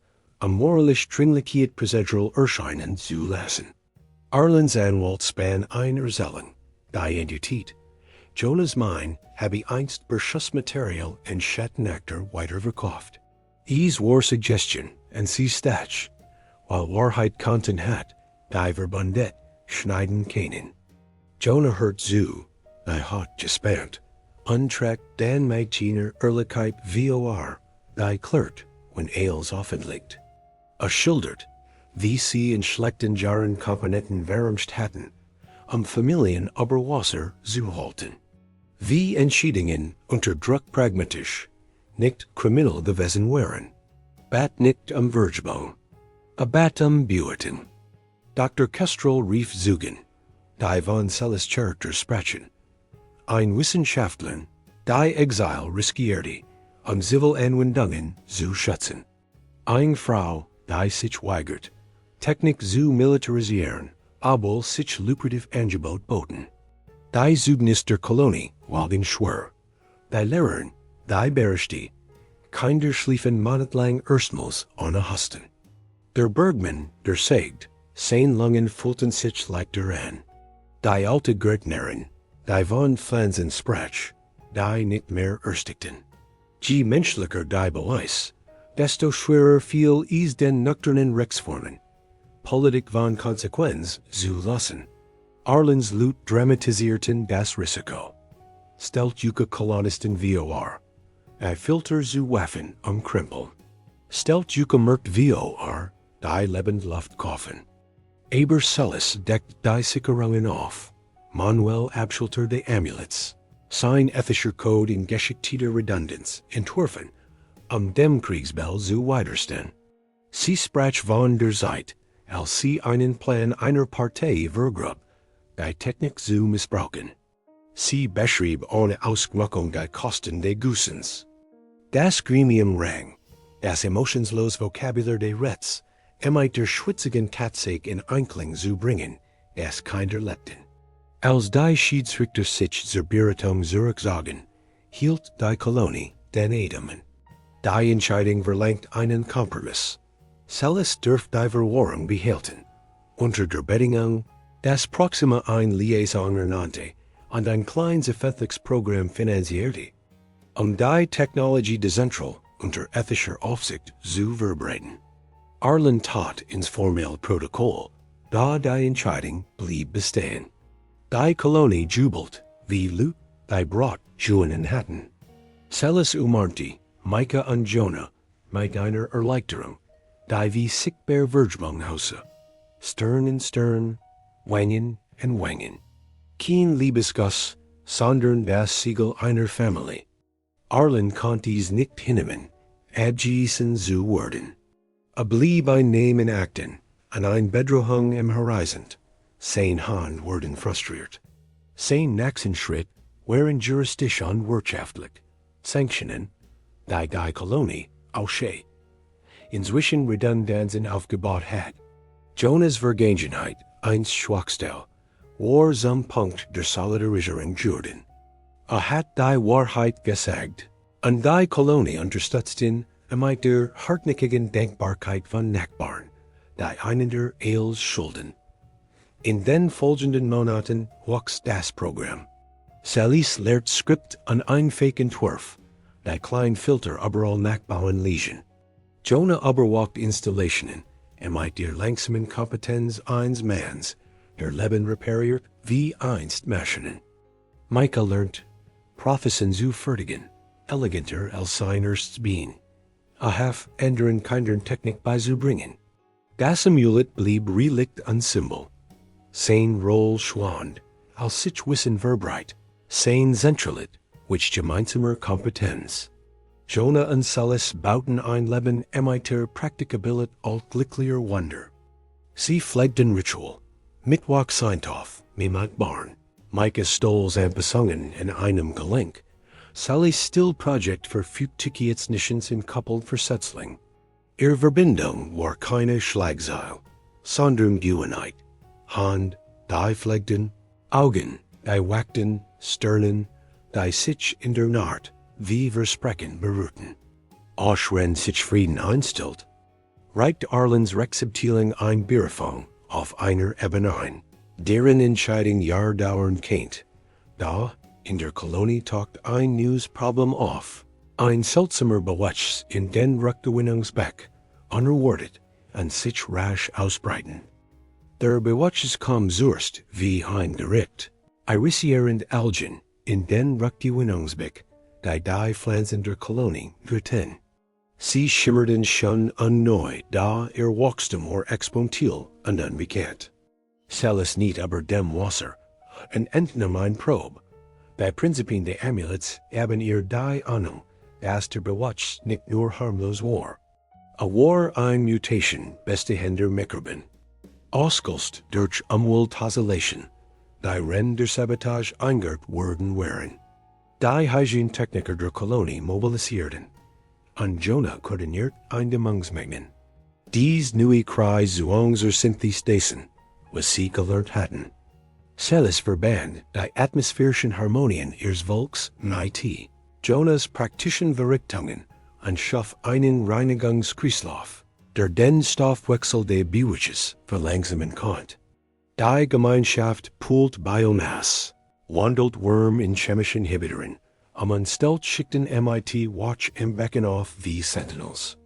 moralisch Dringlichkeit procedural erscheinen zu lassen. Arlen's Anwalt span einer Zellen, die Entität, Jonas Mein habe einst Beschussmaterial en Schattenakter weiterverkauft. Is war Suggestion en sie Stach, while Wahrheit Konten hat, die Verbundet, schneiden können. Jonah hört zu, die hat gespannt, untrackt dan Mädchener Ehrlichkeit vor, die klört, wenn als offenlegt. Schildert, wie sie in schlechten Jahren Komponenten verarmt hatten, Familien aber Wasser zu halten. Wie Entschiedungen unter Druck pragmatisch, nicht kriminal gewesen wären. Bat nicht Vergebung. Bat Bueten. Dr. Kestrel rief zugen, die von Celis Character sprechen. Ein Wissenschaftler, die Exil riskierte, Civil Anwendungen zu schätzen. Eine Frau, die sich weigert, Technik zu militarisieren, obwohl sich lukrativ Angebot boten. Die Zeugnis der Kolonie, Walden schwör. Die Lehrerin, die Berechti, Kinder schliefen monatelang erstmals ohne Hasten. Der Bergmann, der sagt, sein Lungen fühlten sich leichter an. Die alte Gärtnerin, die von Pflanzen sprach, die nicht mehr erstigten. Je menschlicher die Beweis, desto schwerer fiel es den nüchternen Rechtsformen, Politik von Konsequenz zu lassen. Arlen's Lut dramatisierten das Risiko. Stellt Yuka Kolonisten vor. Filter zu Waffen Krempel. Stellt Yuka merkt vor, die lebend Luft kaufen. Aber Celis deckt die Sicherungen auf. Manuel Abschulter de Amulets. Sein ethischer Code in geschichtlicher Redundanz entworfen, dem Kriegsbell zu widerstehen. Sie sprach von der Zeit, als sie einen Plan einer Partei vergrub, die Technik zu missbrauchen. Sie beschrieb ohne Auswirkung die Kosten des Gussens. Das Gremium rang, das emotionslos Vokabular des Rets, der schwitzigen Tatsache in Einklang zu bringen, das keiner lebten. Als die Schiedsrichter sich zur Beratung zurückzogen, hielt die Kolonie den Atem. Die Entscheidung verlangt einen Kompromiss. Celis dürft die Verwahrung behalten. Unter der Bedingung, dass Proxima ein Liaison ernannte und ein kleines Ethics-Programm finanzierte, die Technologie dezentral unter ethischer Aufsicht zu verbreiten. Arlen tat ins formelle Protokoll, da die Entscheidung blieb bestehen. Die Kolonie jubelt, wie Lu, die Brot Juenen hatten. Celis umarmte Micah und Jonah mit einer Erleichterung, die wie sichtbar Vergebung hause. Stern in Stern, Wangen in Wangen. Kein Liebesguss, sondern das Siegel einer Familie. Arlen konnte es nicht hinnehmen, abgewiesen zu werden. Blieb ein Name in Akten, an ein Bedrohung im Horizont. Sein Hand wurden frustriert. Sein nächsten Schritt waren Jurisdiction wirtschaftlich. Sanktionen, die Kolonie, Aussche. Inzwischen Redundanzen aufgebaut hat. Jonas Vergangenheit, einst Schwachstelle, war zum Punkt der Solidarisierung Jordan. Hat die Wahrheit gesagt, und die Kolonie unterstützten mit der hartnäckigen Denkbarkeit von Nachbarn, die einander als schulden. In den folgenden Monaten wuchs das Programm. Celis lehrt Skript an einfachen Entwurf, die kleinen Filter überall nachbauen ließen. Jonah überwacht Installationen, mit der langsamen Kompetenz eines Manns, der Leben repariert wie einst Maschinen. Micah lernt, Prophezen zu fertigen, eleganter als sein erstes Bein. Ändern keiner Technik beizubringen. Das Amulet blieb Relikt und Symbol. Sein Roll schwand, als sich Wissen verbreit, sein Zentralit, which gemeinsamer Kompetenz. Jonah und Silas bauten ein Leben emiter Praktikabilit altglicklicher Wunder. Sie pflegten Ritual, Mittwoch Seintoff, Mimat Barn, Micah Stolz and Besungen in einem Gelenk, Sally's still Project für Fuchtikietsnischens in coupled Versetzling. Ihr Verbindung war keine Schlagzeil, sondern Gewenheit, Hand, die pflegten, Augen, die wachten, sternen, die sich in der Nacht, wie versprechen beruhten. Oschren sich Frieden einstellt, reicht Arlen's Rexiptieling ein Bierfang auf einer Ebene ein, deren Entscheidung jahrdauernd kennt. Da, in der Kolonie taucht ein neues Problem auf. Ein seltsamer Bewachs in den Rückgewinnungsbeck, unerwartet, und sich rasch ausbreiten. Der Bewachs kam zuerst wie ein Gericht, irisierend Algen in den Rückgewinnungsbeck, die Pflanzen der Kolonie wirten. Sie schimmerten schon unneu, da ihr Wachstum war exponentiell und unbekannt. Selbst nicht aber dem Wasser, und entnahm ein Probe. Die Prinzipien der Amulets haben ihr die Ahnung, dass der Bewachs nicht nur harmlos war. War ein Mutation bestehender Mikroben. Ausgelöst durch Umweltoscillation, die Ren der Sabotage eingert worden waren. Die Hygienetechniker der Kolonie mobilisierten. Und Jonah koordiniert Eindämmungsmengen. Dies neue Kreis Zuangser Synthestasen, was sie gelernt hatten. Silas verband die atmosphärischen Harmonien ihres Volks mit Jonahs praktischen Verrichtungen und schuf einen Reinigungskreislauf, der den Stoffwechsel des Bewachs verlangsamen konnte. Die Gemeinschaft poolt Biomasse, wandelt Worm in chemischen Inhibitoren, und stellt schickten MIT Watch im Becken auf wie Sentinels.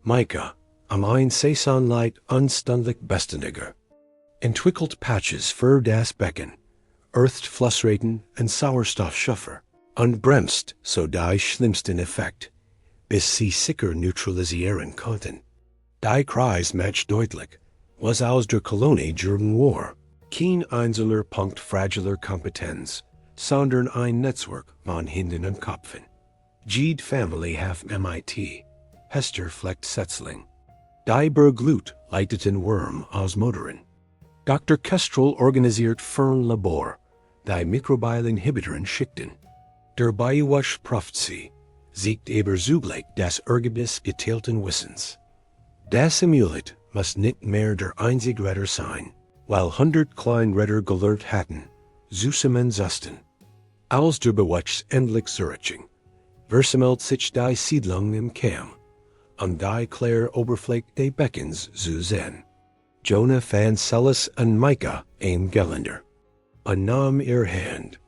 Micah, ein Saisonlight unstundlich bestendiger, entwickelt Patches für das Becken, eartht Flussraten und Sauerstoffschuffer, und bremst so die schlimmsten Effekt, bis sie sicher neutralisieren konnten. Die Kreis matcht deutlich, was aus der Kolonie Jordan war, kein einzelner Punkt fragiler Kompetenz, sondern ein Netzwerk von Händen und Köpfen. Jede Family half MIT, Hester fleckt Setzling. Die Berglut leiteten Worm aus Motoren. Dr. Kestrel organisiert Fernlabor, die mikrobiellen Inhibitoren schickten. Der Biowasch prüft sie, siegt aber zugleich das Ergebnis geteilten Wissens. Das Amulet muss nicht mehr der einzige Retter sein, weil 100 Kleinretter gelernt hatten, zusammen zusten. Als der Bewachs endlich zurückging, versammelt sich die Siedlung im Camp, und die klare Oberfläche des Beckens zu sehen. Jonah fand Silas und Micah im Geländer, und nahm ihr Hand,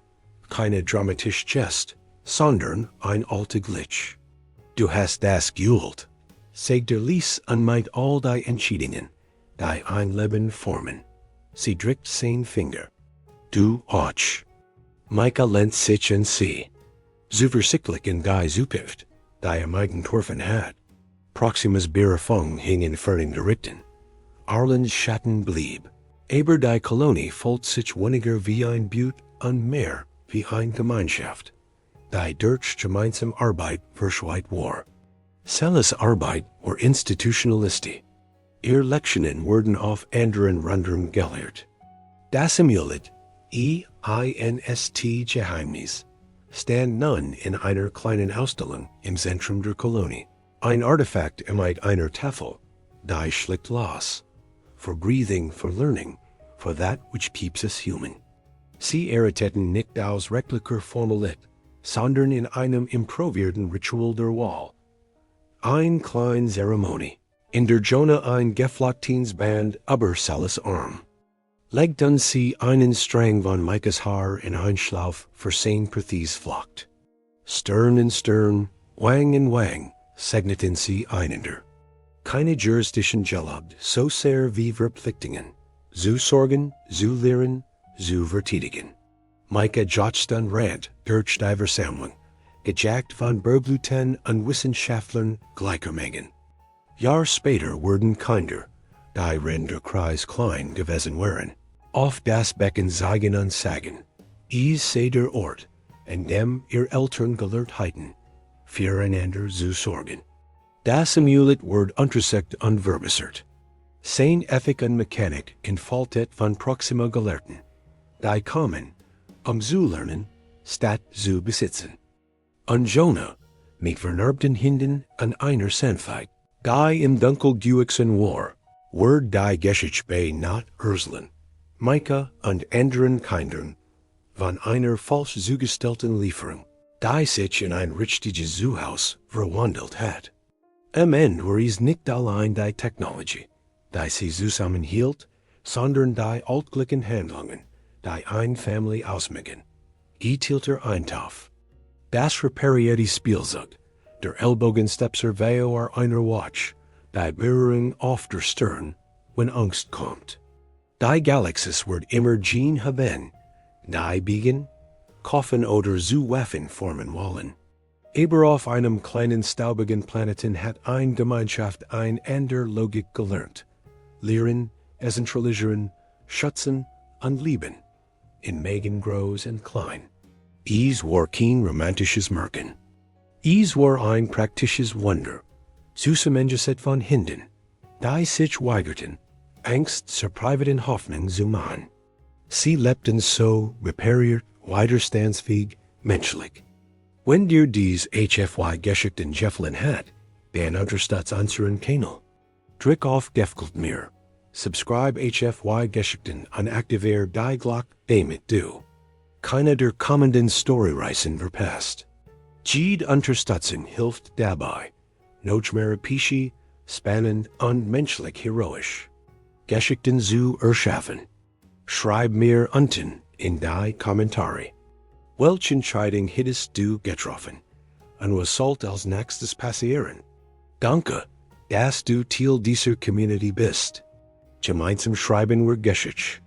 keine dramatische Gest, sondern ein alter Glitch. Du hast das geübt, sagt der Lies und meint all die Entscheidungen, die ein Leben formen. Sie drückt sein Finger. Du auch. Micah lehnt sich in sie. Zuversichtlich in die Zukunft, die Meiden getroffen hat. Proximus Berufung hing in fernen Gerichten. Arlen's Schatten blieb. Aber die Kolonie folgt sich weniger wie ein Butte und mehr wie eine Gemeinschaft, die durch gemeinsame Arbeit verschweit war. Silas Arbeit war institutionalistisch. Ihr Lektionen wurden auf anderen Rundern gelehrt. Das Amulet, EINST Geheimnis, stand nun in einer kleinen Ausstellung im Zentrum der Kolonie. Ein Artefakt mit einer Tafel, die schlicht los. For breathing, for learning, for that which keeps us human. Sie erritteten nicht aus rechtlicher Formalit, sondern in einem improvierten Ritual der Wahl. Ein kleine Zeremonie, in der Jonah ein geflochtens Band über Silas Arm. Legten sie einen Strang von Micahs Haar in ein Schlauf für sein Perthes flocht. Stern in Stern, Wang in Wang, segneten sie einander. Keine Jurisdiction gelabt, so sehr wie Verpflichtungen, zu sorgen, zu lehren, zu verteidigen. Micah jotzt und rant durch die Versammlung, gejagt von Bergluten und Wissenschaftlern gleicher Mengen. Jahr später wurden kinder, die Ren der Kreis klein gewesen waren, auf das Becken sagen und sagen, is sei der Ort, und dem ihr Eltern gelehrt heiten, füreinander zu sorgen. Das Amulet wird untersekt und verbessert. Sein Ethik und Mechanik entfaltet von Proxima Gelehrten, die kommen, zu lernen, statt zu besitzen. Und Jonah, mit vernarbten Hinden an einer Sandfight, die im Dunkel Duixen war, wird die Geschichte bei not Urslen, Micah und anderen Kindern, von einer falsch zugestellten Lieferung, die sich in ein richtiges Zoohaus verwandelt hat. Am Ende war es nicht allein die Technologie, die sie zusammenhielt, sondern die altgleichen Handlungen, die eine Familie ausmachen. Geteilter Eintopf. Das reparierte Spielzeug, der Ellbogenstepserveo einer Watch, die Berührung auf der Stirn, wenn Angst kommt. Die Galaxis wird immer Gene haben, die biegen, Koffen oder zu Waffen formen wollen. Aber auf einem kleinen staubigen Planeten hat eine Gemeinschaft ein ander Logik gelernt. Lehren, essentialisieren, schützen und lieben. In Megen groß und klein. Es war kein romantisches Märchen. Es war ein praktisches Wunder. Zusammengesetzt von Hinden, die sich weigerten, Angst zur privaten Hoffnung zu machen. Sie lebten so repariert, widerstandsfähig, menschlich. Wenn dir dies HFY Geschichte gefallen hat, dann unterstützt unseren Kanal. Drück auf Gefällt mir, subscribe HFY Geschichten und aktiviere die Glocke, damit du keine der kommenden Storyreisen verpasst. Jede Unterstützung hilft dabei, noch mehr Pischi, spannend und menschlich heroisch Geschichten zu erschaffen. Schreib mir unten in die Kommentare. Welche Entscheidung hättest du getroffen? Und was sollte als nächstes passieren? Danke, dass du Teil dieser Community bist. Gemeinsam schreiben wir Geschichte.